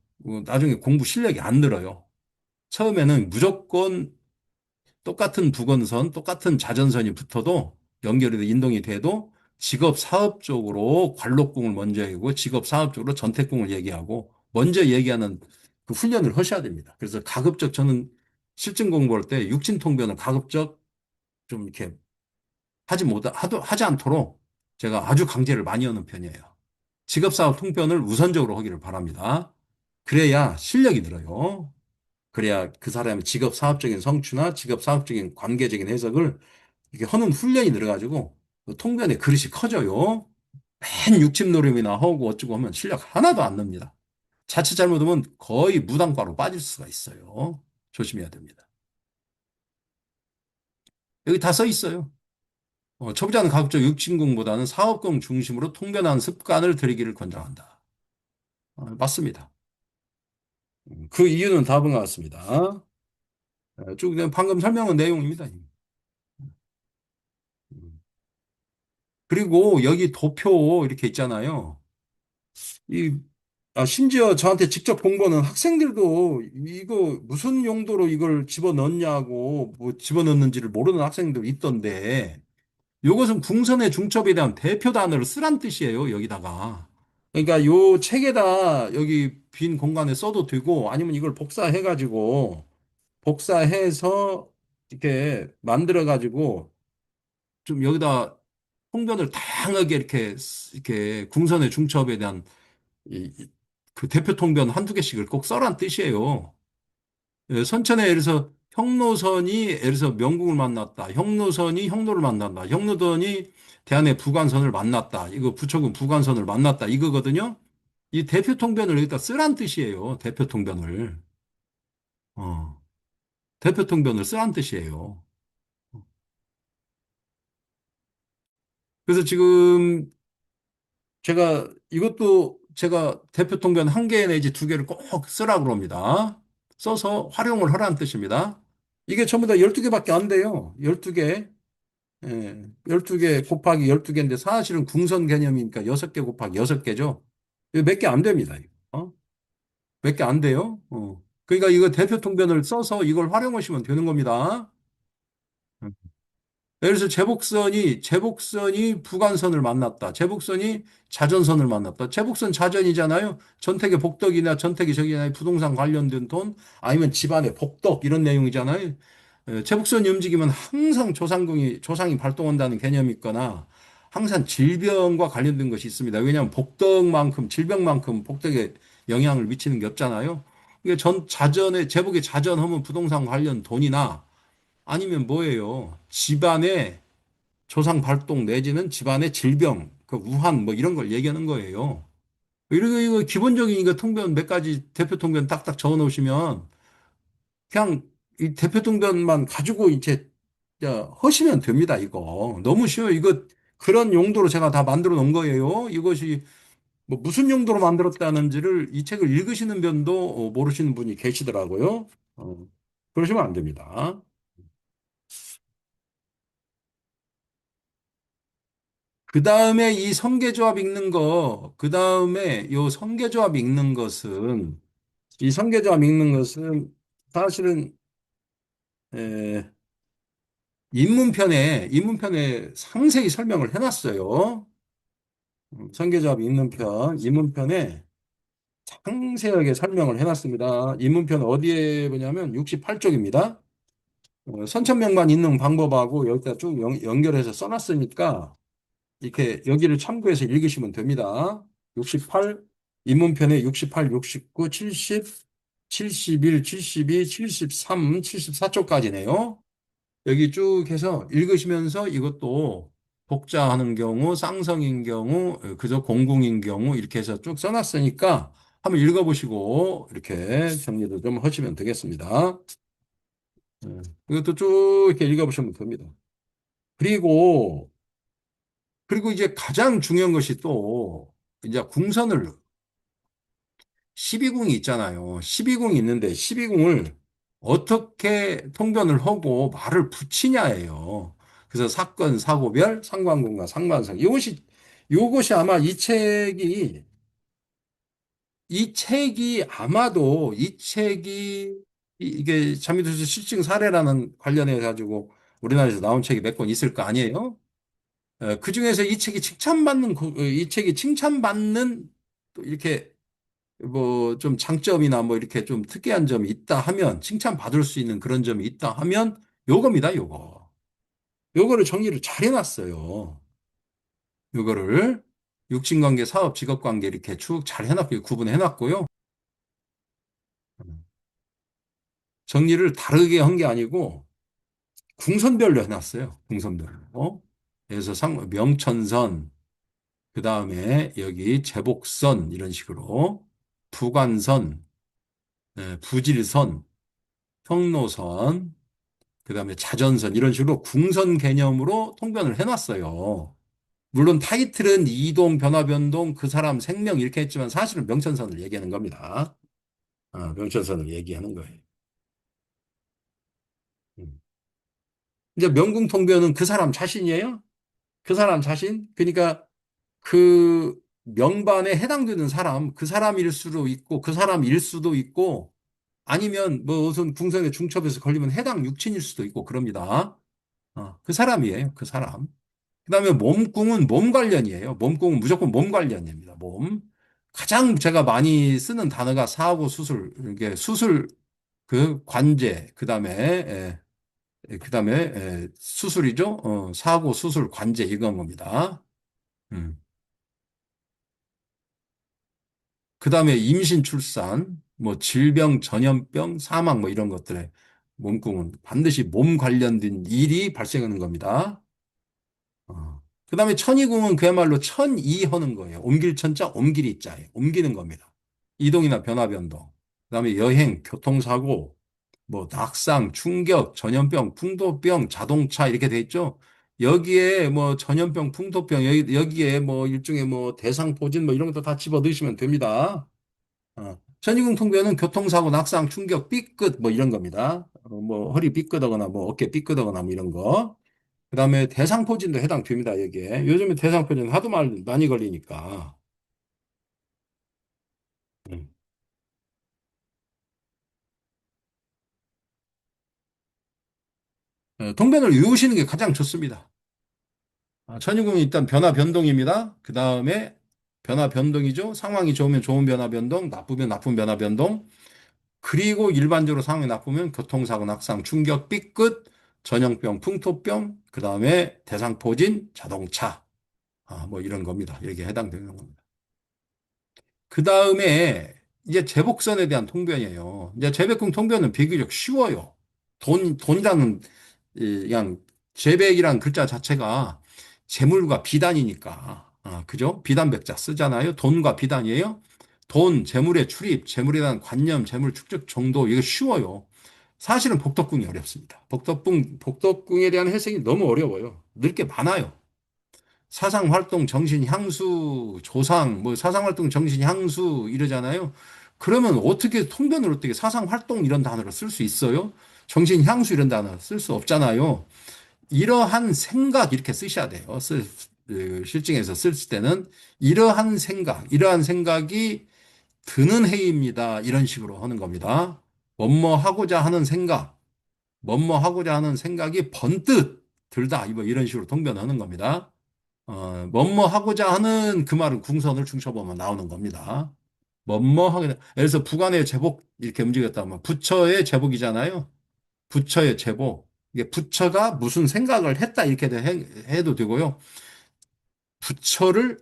나중에 공부 실력이 안 늘어요. 처음에는 무조건 똑같은 부건선, 똑같은 자전선이 붙어도 연결이 돼 인동이 돼도 직업 사업 쪽으로 관록궁을 먼저 얘기하고 직업 사업 쪽으로 전택궁을 얘기하고 먼저 얘기하는 그 훈련을 하셔야 됩니다. 그래서 가급적 저는 실증 공부할 때 육친통변을 가급적 좀 이렇게 하지 않도록 제가 아주 강제를 많이 하는 편이에요. 직업사업 통편을 우선적으로 하기를 바랍니다. 그래야 실력이 늘어요. 그래야 그 사람의 직업 사업적인 성취나 직업 사업적인 관계적인 해석을 이렇게 하는 훈련이 늘어가지고 그 통변의 그릇이 커져요. 맨 육침 노름이나 하고 어쩌고 하면 실력 하나도 안 납니다. 자칫 잘못하면 거의 무당과로 빠질 수가 있어요. 조심해야 됩니다. 여기 다 써 있어요. 초보자는 가급적 육친공보다는 사업공 중심으로 통변하는 습관을 들이기를 권장한다. 맞습니다. 그 이유는 답은 것 같습니다. 쭉 그냥 방금 설명한 내용입니다. 음. 그리고 여기 도표 이렇게 있잖아요. 이, 심지어 저한테 직접 공부하는 학생들도 이거 무슨 용도로 이걸 집어넣냐고 뭐 집어넣는지를 모르는 학생들 있던데 이것은 궁선의 중첩에 대한 대표 단어를 쓰란 뜻이에요, 여기다가. 그러니까 요 책에다 여기 빈 공간에 써도 되고 아니면 이걸 복사해가지고 복사해서 이렇게 만들어가지고 좀 여기다 통변을 다양하게 이렇게 궁선의 중첩에 대한 그 대표 통변 한두 개씩을 꼭 써란 뜻이에요. 선천에 예를 들어서 형노선이 예를 들어서 명궁을 만났다. 형노선이 형노를 만난다. 형노선이 대한의 부관선을 만났다. 이거 부처군 부관선을 만났다. 이거거든요. 이 대표 통변을 여기다 쓰란 뜻이에요. 대표 통변을. 어, 대표 통변을 쓰란 뜻이에요. 그래서 지금 제가 이것도 제가 대표 통변 한 개 내지 두 개를 꼭 쓰라고 그럽니다. 써서 활용을 하라는 뜻입니다. 이게 전부 다 12개밖에 안 돼요. 12개. 예, 12개 곱하기 12개인데 사실은 궁선 개념이니까 6개 곱하기 6개죠. 몇 개 안 됩니다. 이거. 몇 개 안 돼요. 그러니까 이거 대표 통변을 써서 이걸 활용하시면 되는 겁니다. 예를 들어서 제복선이 부관선을 만났다. 제복선이 자전선을 만났다. 제복선 자전이잖아요. 전택의 복덕이나 전택의 저기나 부동산 관련된 돈 아니면 집안의 복덕 이런 내용이잖아요. 제복선이 움직이면 항상 조상이 발동한다는 개념이 있거나 항상 질병과 관련된 것이 있습니다. 왜냐하면 복덕만큼 질병만큼 복덕에 영향을 미치는 게 없잖아요. 이게 제복의 자전하면 부동산 관련 돈이나 아니면 뭐예요? 집안의 조상 발동 내지는 집안의 질병, 그 우한 뭐 이런 걸 얘기하는 거예요. 이거 기본적인 이거 통변 몇 가지 대표 통변 딱딱 적어 놓으시면 그냥 이 대표 통변만 가지고 이제 하시면 됩니다. 이거 너무 쉬워요. 이거 그런 용도로 제가 다 만들어 놓은 거예요. 이것이 뭐 무슨 용도로 만들었다는지를 이 책을 읽으시는 분도 모르시는 분이 계시더라고요. 어, 그러시면 안 됩니다. 그 다음에 이 성계조합 읽는 거, 그 다음에 요 성계조합 읽는 것은, 이 성계조합 읽는 것은 사실은, 에, 입문편에 상세히 설명을 해놨어요. 성계조합 읽는 편, 입문편에 상세하게 설명을 해놨습니다. 입문편 어디에 보냐면 68쪽입니다. 선천명만 읽는 방법하고 여기다 쭉 연결해서 써놨으니까 이렇게 여기를 참고해서 읽으시면 됩니다. 68, 입문편에 68, 69, 70, 71, 72, 73, 74쪽까지네요. 여기 쭉 해서 읽으시면서 이것도 복자하는 경우, 쌍성인 경우, 그저 공궁인 경우 이렇게 해서 쭉 써놨으니까 한번 읽어보시고 이렇게 정리를 좀 하시면 되겠습니다. 이것도 쭉 이렇게 읽어보시면 됩니다. 그리고 이제 가장 중요한 것이 또 이제 궁선을 12궁이 있잖아요. 12궁이 있는데 12궁을 어떻게 통변을 하고 말을 붙이냐예요. 그래서 사건, 사고별, 상관궁과 상관성. 이것이 아마 이 책이 아마도 이 책이 이게 자미도서 실증 사례라는 관련해 가지고 우리나라에서 나온 책이 몇 권 있을 거 아니에요? 그 중에서 이 책이 칭찬받는 또 이렇게 뭐 좀 장점이나 뭐 이렇게 좀 특이한 점이 있다 하면 칭찬받을 수 있는 그런 점이 있다 하면 요겁니다, 요거. 요거를 정리를 잘 해놨어요. 요거를 육친관계, 사업, 직업관계 이렇게 쭉 잘 해놨고 구분해놨고요. 정리를 다르게 한 게 아니고 궁선별로 해놨어요. 궁선별로. 그래서 명천선, 그 다음에 여기 제복선 이런 식으로 부관선, 부질선, 평로선, 그 다음에 자전선 이런 식으로 궁선 개념으로 통변을 해놨어요. 물론 타이틀은 이동, 변화, 변동, 그 사람 생명 이렇게 했지만 사실은 명천선을 얘기하는 겁니다. 명천선을 얘기하는 거예요. 음. 이제 명궁통변은 그 사람 자신이에요. 그 사람 자신. 그러니까 그 명반에 해당되는 사람, 그 사람일 수도 있고, 그 사람일 수도 있고, 아니면 뭐 우선 궁선에 중첩해서 걸리면 해당 육친일 수도 있고 그럽니다. 그 사람이에요. 그 사람. 그다음에 몸궁은 몸 관련이에요. 몸궁은 무조건 몸 관련입니다. 몸. 가장 제가 많이 쓰는 단어가 사하고 수술. 이게 수술 그 관제. 그다음에 수술이죠. 사하고 수술 관제 이건 겁니다. 음. 그다음에 임신 출산, 뭐 질병, 전염병, 사망 뭐 이런 것들에 몸궁은 반드시 몸 관련된 일이 발생하는 겁니다. 그다음에 천이궁은 그야말로 천이하는 거예요. 옮길 천자, 옮길 이자예요. 옮기는 겁니다. 이동이나 변화 변동. 그다음에 여행, 교통사고, 뭐 낙상, 충격, 전염병, 풍토병, 자동차 이렇게 돼 있죠. 여기에 뭐 전염병, 풍토병 여기에 뭐 일종의 뭐 대상포진 뭐 이런 것도 다 집어 넣으시면 됩니다. 천이궁 통배는 교통사고, 낙상, 충격, 삐끗 뭐 이런 겁니다. 뭐 허리 삐끗하거나 뭐 어깨 삐끗하거나 뭐 이런 거. 그다음에 대상포진도 해당됩니다, 여기에. 요즘에 대상포진 하도 많이 걸리니까. 음. 통변을 외우시는 게 가장 좋습니다. 천유궁이 일단 변화 변동입니다. 그다음에 변화 변동이죠. 상황이 좋으면 좋은 변화 변동, 나쁘면 나쁜 변화 변동. 그리고 일반적으로 상황이 나쁘면 교통사고, 낙상, 충격, 삐끗, 전염병, 풍토병, 그다음에 대상포진, 자동차. 뭐 이런 겁니다. 여기에 해당되는 겁니다. 그 다음에 이제 재복선에 대한 통변이에요. 이제 재백궁 통변은 비교적 쉬워요. 돈이라는, 그냥 재백이라는 글자 자체가 재물과 비단이니까. 그죠? 비단백자 쓰잖아요. 돈과 비단이에요. 돈, 재물의 출입, 재물에 대한 관념, 재물 축적 정도, 이거 쉬워요. 사실은 복덕궁이 어렵습니다. 복덕궁에 대한 해석이 너무 어려워요. 늘 게 많아요. 사상활동 정신향수 조상 뭐 사상활동 정신향수 이러잖아요. 그러면 어떻게 통변을 어떻게 사상활동 이런 단어를 쓸 수 있어요? 정신향수 이런 단어 쓸 수 없잖아요. 이러한 생각 이렇게 쓰셔야 돼요. 그 실증에서 쓸 때는 이러한 생각이 드는 해입니다. 이런 식으로 하는 겁니다. 뭐뭐 하고자 하는 생각, 뭐뭐 하고자 하는 생각이 번뜩 들다. 뭐 이런 식으로 통변하는 겁니다. 뭐뭐 하고자 하는 그 말은 궁선을 중쳐보면 나오는 겁니다. 뭐뭐 하게, 예를 들어서 부관의 제복 이렇게 움직였다면 부처의 제복이잖아요. 부처의 제복. 이게 부처가 무슨 생각을 했다 이렇게 해도 되고요. 부처를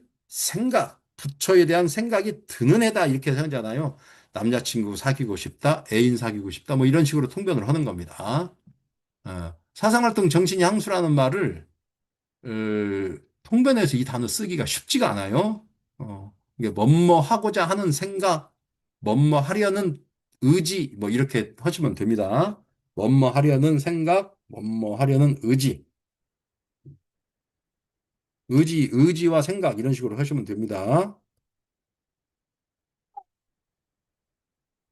부처에 대한 생각이 드는 애다 이렇게 생각하잖아요. 남자친구 사귀고 싶다, 애인 사귀고 싶다, 뭐 이런 식으로 통변을 하는 겁니다. 사상활동 정신이 향수라는 말을 통변에서 이 단어 쓰기가 쉽지가 않아요. 이게 뭐뭐 하고자 하는 생각, 뭐뭐 하려는 의지, 뭐 이렇게 하시면 됩니다. 뭐뭐 하려는 생각, 뭐뭐 하려는 의지, 의지와 생각 이런 식으로 하시면 됩니다.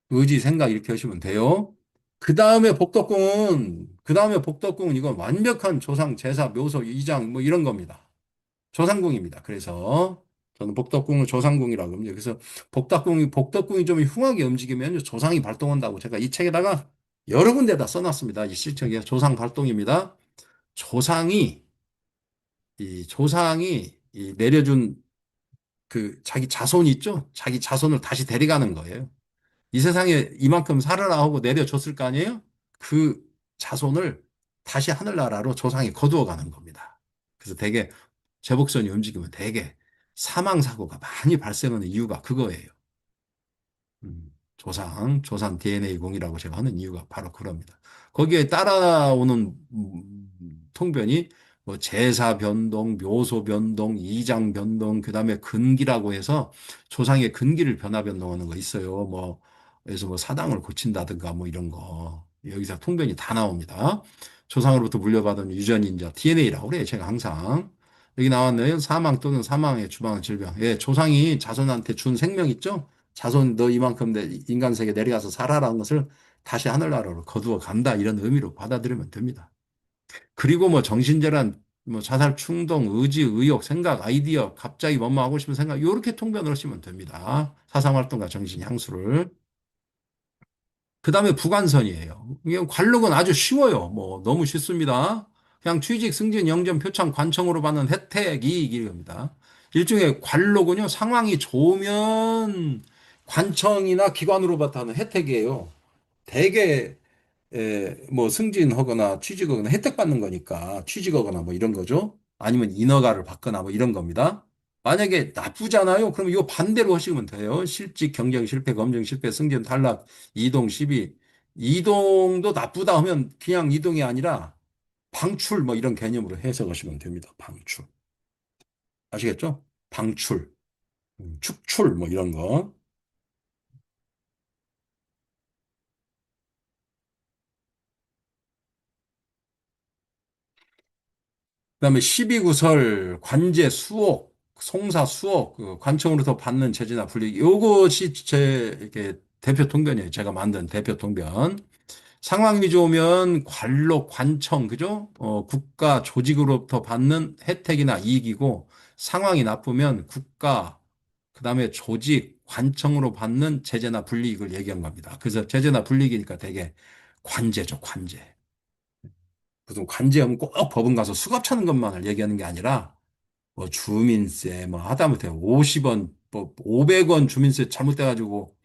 의지, 생각 이렇게 하시면 돼요. 그 다음에 복덕궁은 이건 완벽한 조상, 제사, 묘소, 이장 뭐 이런 겁니다. 조상궁입니다. 그래서 저는 복덕궁을 조상궁이라고 합니다. 그래서 복덕궁이 좀 흉하게 움직이면 조상이 발동한다고 제가 이 책에다가 여러 군데다 써놨습니다. 이 실적에 조상 발동입니다. 조상이 조상이 이 내려준 그 자기 자손이 있죠. 자기 자손을 다시 데려가는 거예요. 이 세상에 이만큼 살아라 하고 내려줬을 거 아니에요? 그 자손을 다시 하늘나라로 조상이 거두어 가는 겁니다. 그래서 대개 제복선이 움직이면 대개 사망 사고가 많이 발생하는 이유가 그거예요. 조상 DNA 공이라고 제가 하는 이유가 바로 그럽니다. 거기에 따라오는 통변이 뭐 제사 변동, 묘소 변동, 이장 변동, 그다음에 근기라고 해서 조상의 근기를 변화 변동하는 거 있어요. 뭐 그래서 뭐 사당을 고친다든가 뭐 이런 거 여기서 통변이 다 나옵니다. 조상으로부터 물려받은 유전인자 DNA라고 그래요. 제가 항상 여기 나왔네요. 사망 또는 사망의 주방한 질병. 예, 조상이 자손한테 준 생명 있죠? 자손 너 이만큼 인간 세계 내려가서 살아라는 것을 다시 하늘나라로 거두어 간다 이런 의미로 받아들이면 됩니다. 그리고 뭐 정신질환, 뭐 자살 충동, 의지, 의욕, 생각, 아이디어, 갑자기 뭐뭐 하고 싶은 생각 이렇게 통변을 하시면 됩니다. 사상활동과 정신 향수를. 그다음에 부관선이에요. 이게 관록은 아주 쉬워요. 뭐 너무 쉽습니다. 그냥 취직, 승진, 영전, 표창, 관청으로 받는 혜택, 이익 이겁니다. 일종의 관록은요. 상황이 좋으면 관청이나 기관으로부터 하는 혜택이에요. 대개 뭐 승진하거나 취직하거나 혜택 받는 거니까 취직하거나 뭐 이런 거죠. 아니면 인허가를 받거나 뭐 이런 겁니다. 만약에 나쁘잖아요. 그럼 이거 반대로 하시면 돼요. 실직, 경쟁 실패, 검증 실패, 승진 탈락, 이동 시비. 이동도 나쁘다 하면 그냥 이동이 아니라 방출 뭐 이런 개념으로 해석하시면 됩니다. 방출. 아시겠죠? 방출, 축출 뭐 이런 거. 그다음에 시비구설, 관제, 수옥, 송사, 수옥, 그 관청으로서 받는 제지나 불이익. 요것이 제 이렇게 대표 통변이에요. 제가 만든 대표 통변. 상황이 좋으면 관록, 관청, 그죠? 국가 조직으로부터 받는 혜택이나 이익이고 상황이 나쁘면 국가, 그다음에 조직, 관청으로 받는 제재나 불이익을 얘기한 겁니다. 그래서 제재나 불이익이니까 되게 관제죠, 관제. 무슨 관제하면 꼭 법원 가서 수갑 차는 것만을 얘기하는 게 아니라 뭐 주민세 뭐 하다못해 50원, 뭐 500원 주민세 잘못돼가지고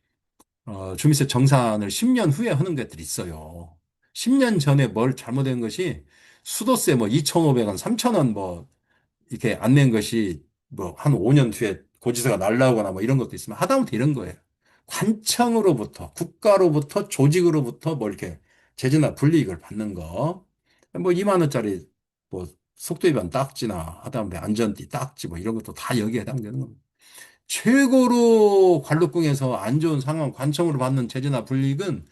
주민세 정산을 10년 후에 하는 것들이 있어요. 10년 전에 뭘 잘못된 것이 수도세 뭐 2,500원, 3,000원 뭐 이렇게 안 낸 것이 뭐 한 5년 뒤에 고지서가 날라오거나 뭐 이런 것도 있으면 하다못해 이런 거예요. 관청으로부터, 국가로부터, 조직으로부터 뭐 이렇게 제재나 불이익을 받는 거. 뭐 2만 원짜리 뭐 속도 위반 딱지나 하다못해 안전띠 딱지 뭐 이런 것도 다 여기에 해당되는 겁니다. 최고로 관록궁에서 안 좋은 상황, 관청으로 받는 제재나 불이익은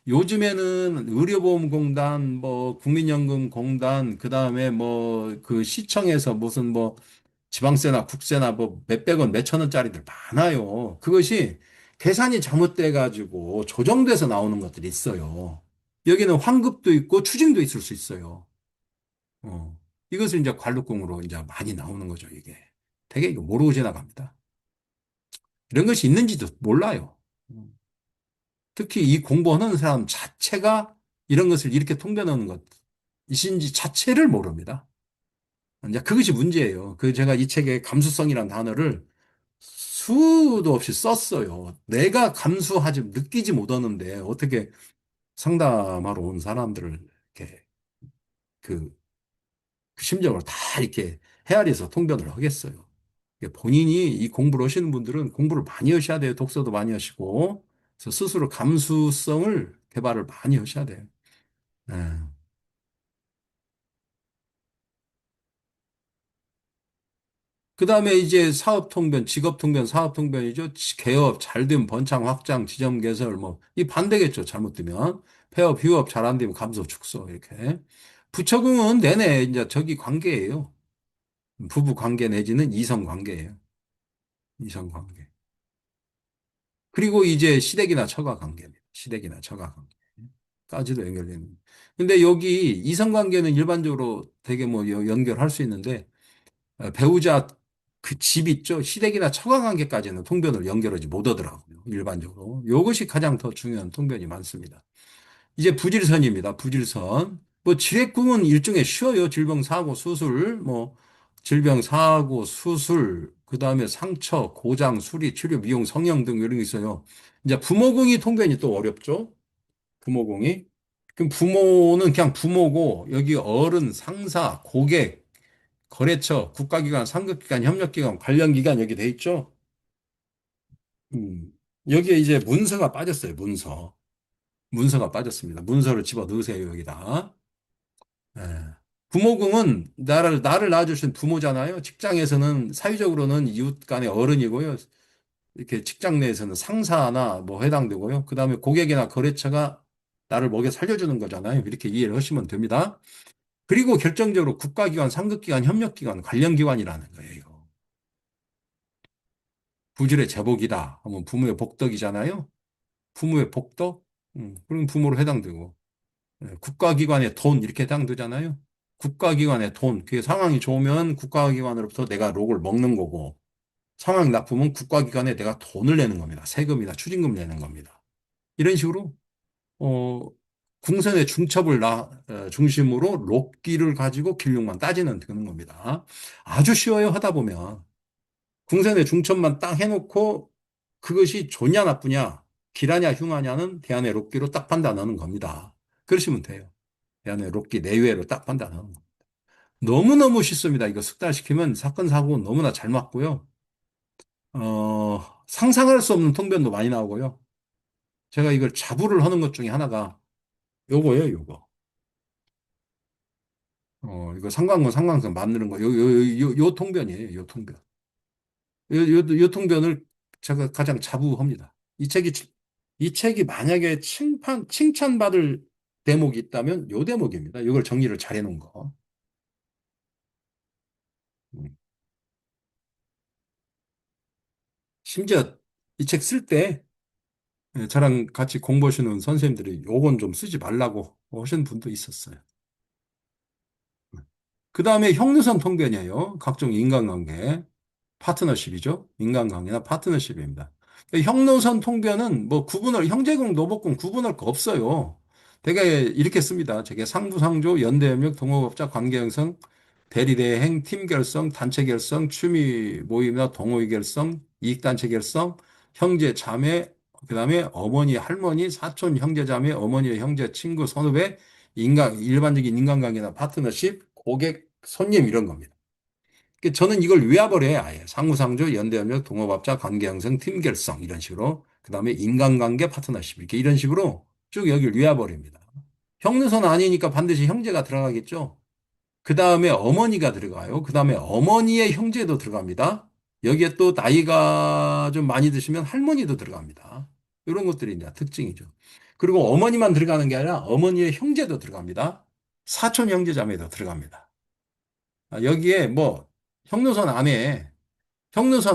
요즘에는 의료보험공단, 뭐 국민연금공단, 그 다음에 뭐 그 시청에서 무슨 뭐 지방세나 국세나 뭐 몇백 원, 몇천 원짜리들 많아요. 그것이 계산이 잘못돼 가지고 조정돼서 나오는 것들이 있어요. 여기는 환급도 있고 추징도 있을 수 있어요. 어. 이것을 이제 관록공으로 이제 많이 나오는 거죠, 이게. 되게 이거 모르고 지나갑니다. 이런 것이 있는지도 몰라요. 음. 특히 이 공부하는 사람 자체가 이런 것을 이렇게 통변 하는 것이신지 자체를 모릅니다. 이제 그것이 문제예요. 그 제가 이 책에 감수성이라는 단어를 수도 없이 썼어요. 내가 감수하지, 느끼지 못하는데 어떻게 상담하러 온 사람들을 이렇게 그, 그 심정을 다 이렇게 헤아려서 통변을 하겠어요. 본인이 이 공부를 하시는 분들은 공부를 많이 하셔야 돼요. 독서도 많이 하시고. 그래서 스스로 감수성을 개발을 많이 하셔야 돼요. 네. 그 다음에 이제 사업통변, 직업통변, 사업통변이죠. 개업, 잘되면 번창, 확장, 지점 개설, 뭐, 이 반대겠죠. 잘못되면. 폐업, 휴업, 잘 안 되면 감소, 축소, 이렇게. 부적응은 내내 이제 저기 관계예요. 부부 관계 내지는 이성 관계예요. 이성 관계. 그리고 이제 시댁이나 처가 관계입니다. 시댁이나 처가 관계까지도 연결되는. 근데 여기 이성 관계는 일반적으로 되게 뭐 연결할 수 있는데 배우자 그 집 있죠. 시댁이나 처가 관계까지는 통변을 연결하지 못하더라고요. 일반적으로. 이것이 가장 더 중요한 통변이 많습니다. 이제 부질선입니다. 부질선. 뭐 질액궁은 일종의 쉬어요. 질병 사고 수술, 뭐 질병 사고 수술, 그다음에 상처, 고장, 수리, 치료, 미용, 성형 등 이런 게 있어요. 이제 부모궁이 통변이 또 어렵죠. 부모궁이. 그럼 부모는 그냥 부모고 여기 어른, 상사, 고객, 거래처, 국가기관, 상급기관, 협력기관, 관련기관 여기 돼 있죠. 음. 여기에 이제 문서가 빠졌어요. 문서. 문서가 빠졌습니다. 문서를 집어 넣으세요, 여기다. 예. 부모궁은 나를 낳아주신 부모잖아요. 직장에서는 사회적으로는 이웃 간의 어른이고요. 이렇게 직장 내에서는 상사나 뭐 해당되고요. 그 다음에 고객이나 거래처가 나를 먹여 살려주는 거잖아요. 이렇게 이해를 하시면 됩니다. 그리고 결정적으로 국가기관, 상급기관, 협력기관, 관련기관이라는 거예요. 부질의 제복이다 하면 부모의 복덕이잖아요. 부모의 복덕? 그럼 부모로 해당되고. 예, 국가기관의 돈 이렇게 해당되잖아요. 국가기관의 돈. 그게 상황이 좋으면 국가기관으로부터 내가 록을 먹는 거고 상황이 나쁘면 국가기관에 내가 돈을 내는 겁니다. 세금이나 추징금 내는 겁니다. 이런 식으로 어, 궁선의 중첩을 중심으로 록기를 가지고 길육만 따지는 그런 겁니다. 아주 쉬워요 하다 보면 궁선의 중첩만 딱 해놓고 그것이 좋냐 나쁘냐 길하냐 흉하냐는 대안의 록기로 딱 판단하는 겁니다. 그러시면 돼요. 대안의 록기 내외로 딱 판단하는 거. 너무너무 쉽습니다. 이거 숙달시키면 사건, 사고는 너무나 잘 맞고요. 상상할 수 없는 통변도 많이 나오고요. 제가 이걸 자부를 하는 것 중에 하나가 요거예요, 요거. 이거 상관관, 상관성 만드는 거, 요 통변이에요, 요 통변. 요 통변을 제가 가장 자부합니다. 이 책이 만약에 칭찬받을 대목이 있다면 요 대목입니다. 이걸 정리를 잘 해놓은 거. 음. 심지어 이 책 쓸 때 저랑 같이 공부하시는 선생님들이 요건 좀 쓰지 말라고 하신 분도 있었어요. 그 다음에 형무선 통변이에요. 각종 인간관계. 파트너십이죠. 인간관계나 파트너십입니다. 형노선 통변은 뭐 형제공, 노복공 구분할 거 없어요. 되게 이렇게 씁니다. 되게 상부상조, 연대협력, 동호업자, 관계형성, 대리대행, 팀 결성, 단체 결성, 취미 모임이나 동호회 결성, 이익단체 결성, 형제, 자매, 그다음에 어머니, 할머니, 사촌, 형제, 자매, 어머니, 형제, 친구, 선후배, 일반적인 인간관계나 파트너십, 고객, 손님 이런 겁니다. 저는 이걸 위아버려요, 아예. 상호상조, 연대협력, 동업업자, 관계형성, 팀 결성, 이런 식으로. 그 다음에 인간관계 파트너십, 이렇게 이런 식으로 쭉 여기를 위아버립니다. 형무선 아니니까 반드시 형제가 들어가겠죠. 그 다음에 어머니가 들어가요. 그 다음에 어머니의 형제도 들어갑니다. 여기에 또 나이가 좀 많이 드시면 할머니도 들어갑니다. 이런 것들이 이제 특징이죠. 그리고 어머니만 들어가는 게 아니라 어머니의 형제도 들어갑니다. 사촌 형제 자매도 들어갑니다. 여기에 뭐 형로선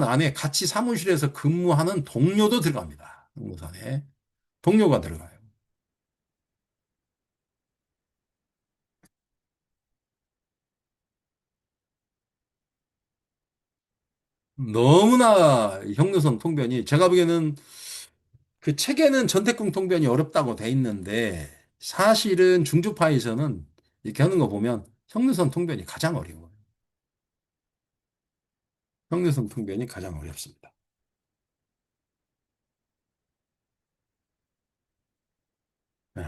안에 같이 사무실에서 근무하는 동료도 들어갑니다. 형로선에. 동료가 들어가요. 너무나 형로선 통변이 제가 보기에는 그 책에는 전태궁 통변이 어렵다고 돼 있는데 사실은 중주파에서는 이렇게 하는 거 보면 형로선 통변이 가장 어려워요. 형로선 통변이 가장 어렵습니다. 네.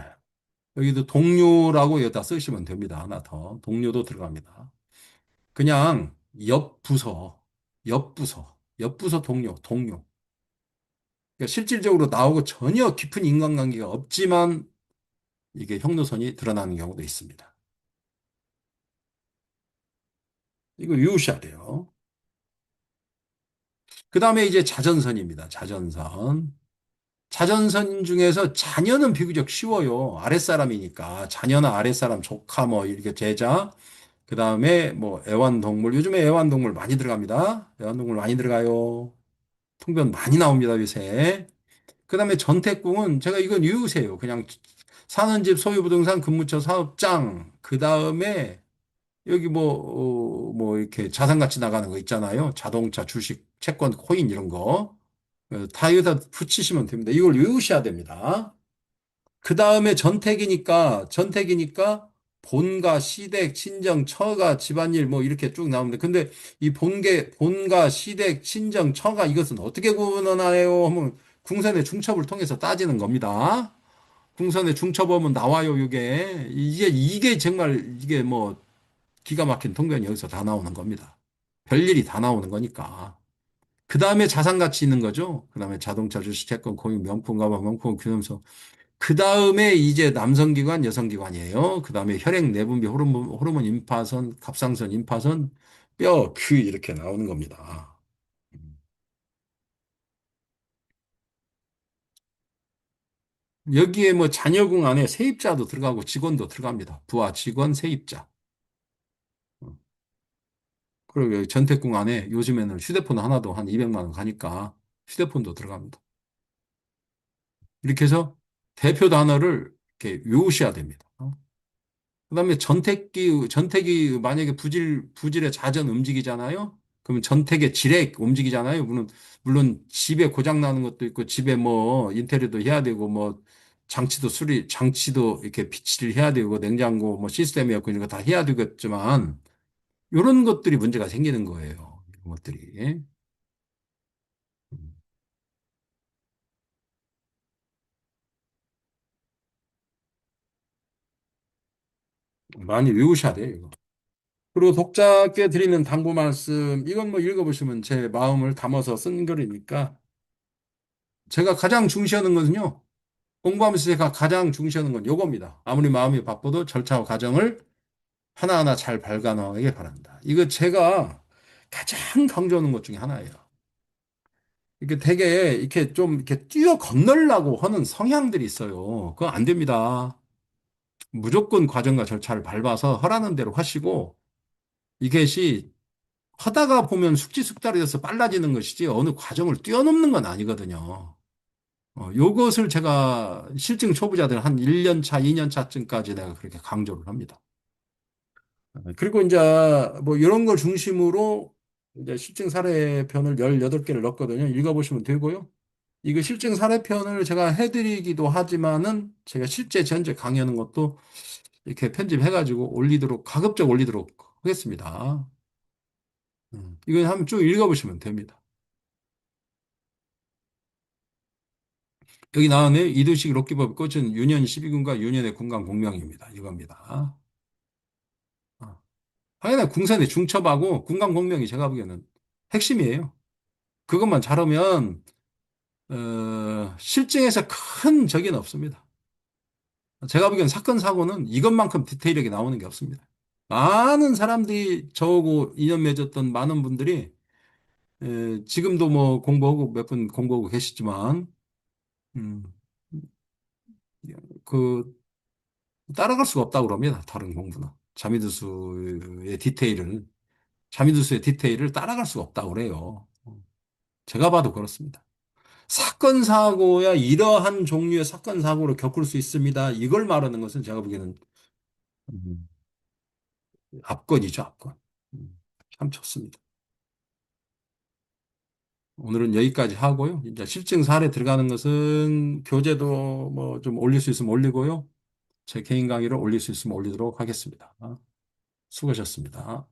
여기도 동료라고 여기다 쓰시면 됩니다. 하나 더. 동료도 들어갑니다. 그냥 옆부서 동료. 그러니까 실질적으로 나오고 전혀 깊은 인간관계가 없지만 이게 형노선이 드러나는 경우도 있습니다. 이거 유의하셔야 돼요. 그 다음에 이제 자전선입니다. 자전선. 자전선 중에서 자녀는 비교적 쉬워요. 아랫사람이니까. 자녀나 아랫사람, 조카, 뭐, 이렇게 제자. 그 다음에 뭐, 애완동물. 요즘에 애완동물 많이 들어갑니다. 애완동물 많이 들어가요. 통변 많이 나옵니다, 요새. 그 다음에 전태궁은 제가 이건 유우세요. 그냥 사는 집 소유부동산 근무처 사업장. 그 다음에 여기 뭐 이렇게 자산가치 나가는 거 있잖아요. 자동차, 주식, 채권, 코인 이런 거. 다 여기다 붙이시면 됩니다. 이걸 외우셔야 됩니다. 그 다음에 전택이니까 본가, 시댁, 친정, 처가, 집안일 뭐 이렇게 쭉 나오는데 근데 이 본가, 시댁, 친정, 처가 이것은 어떻게 구분하나요? 하면 궁선의 중첩을 통해서 따지는 겁니다. 궁선의 중첩하면 나와요, 이게 정말 이게 뭐 기가 막힌 통변이 여기서 다 나오는 겁니다. 별일이 다 나오는 거니까. 그 다음에 자산 가치 있는 거죠. 그 다음에 자동차, 주식, 채권, 공인, 명품, 가방, 명품, 기념서. 그 다음에 이제 남성기관, 여성기관이에요. 그 다음에 혈액, 내분비, 호르몬 임파선, 갑상선, 임파선, 뼈, 귀 이렇게 나오는 겁니다. 여기에 뭐 자녀궁 안에 세입자도 들어가고 직원도 들어갑니다. 부하, 직원, 세입자. 그리고 여기 전태궁 안에 요즘에는 휴대폰 하나도 한 200만 원 가니까 휴대폰도 들어갑니다. 이렇게 해서 대표 단어를 이렇게 외우셔야 됩니다. 그다음에 전택이 만약에 부질의 자전 움직이잖아요. 그러면 전택의 지렉 움직이잖아요. 물론 집에 고장 나는 것도 있고 집에 뭐 인테리어도 해야 되고 뭐 장치도 이렇게 비치를 해야 되고 냉장고 뭐 시스템이었고 이런 거 다 해야 되겠지만 이런 것들이 문제가 생기는 거예요. 이런 것들이. 많이 외우셔야 돼요, 이거. 그리고 독자께 드리는 당부 말씀, 이건 뭐 읽어보시면 제 마음을 담아서 쓴 글이니까 제가 가장 중시하는 것은요, 공부하면서 제가 가장 중시하는 건 요겁니다. 아무리 마음이 바빠도 절차와 과정을 하나하나 잘 밟아나가길 바랍니다. 이거 제가 가장 강조하는 것 중에 하나예요. 이게 되게 이렇게 좀 이렇게 뛰어 건너려고 하는 성향들이 있어요. 그거 안 됩니다. 무조건 과정과 절차를 밟아서 하라는 대로 하시고 이것이 하다가 보면 숙지숙달이 돼서 빨라지는 것이지 어느 과정을 뛰어넘는 건 아니거든요. 요것을 제가 실증 초보자들 한 1년 차, 2년 차쯤까지 내가 그렇게 강조를 합니다. 그리고 이제 뭐 이런 걸 중심으로 이제 실증 사례편을 18개를 넣었거든요. 읽어보시면 되고요. 이거 실증 사례편을 제가 해드리기도 하지만은 제가 실제 전제 강의하는 것도 이렇게 편집해가지고 가급적 올리도록 하겠습니다. 이거 한번 쭉 읽어보시면 됩니다. 여기 나오네. 이두식 럭키법 꽃은 유년 12군과 유년의 군강 공명입니다. 이겁니다. 어. 당연히 궁산의 중첩하고 군강 공명이 제가 보기에는 핵심이에요. 그것만 잘하면 실증에서 큰 적이는 없습니다. 제가 보기엔 사건 사고는 이것만큼 디테일하게 나오는 게 없습니다. 많은 사람들이 저하고 인연 맺었던 많은 분들이 지금도 뭐 공부하고 몇 분 공부하고 계시지만 음, 그 따라갈 수가 없다고 그럽니다. 다른 공부는. 자미두수의 디테일은. 자미두수의 디테일을 따라갈 수가 없다고 그래요. 제가 봐도 그렇습니다. 사건 사고야 이러한 종류의 사건 사고를 겪을 수 있습니다. 이걸 말하는 것은 제가 보기에는 음, 압권이죠, 압권. 참 좋습니다. 오늘은 여기까지 하고요. 이제 실증 사례 들어가는 것은 교재도 뭐 좀 올릴 수 있으면 올리고요. 제 개인 강의를 올릴 수 있으면 올리도록 하겠습니다. 수고하셨습니다.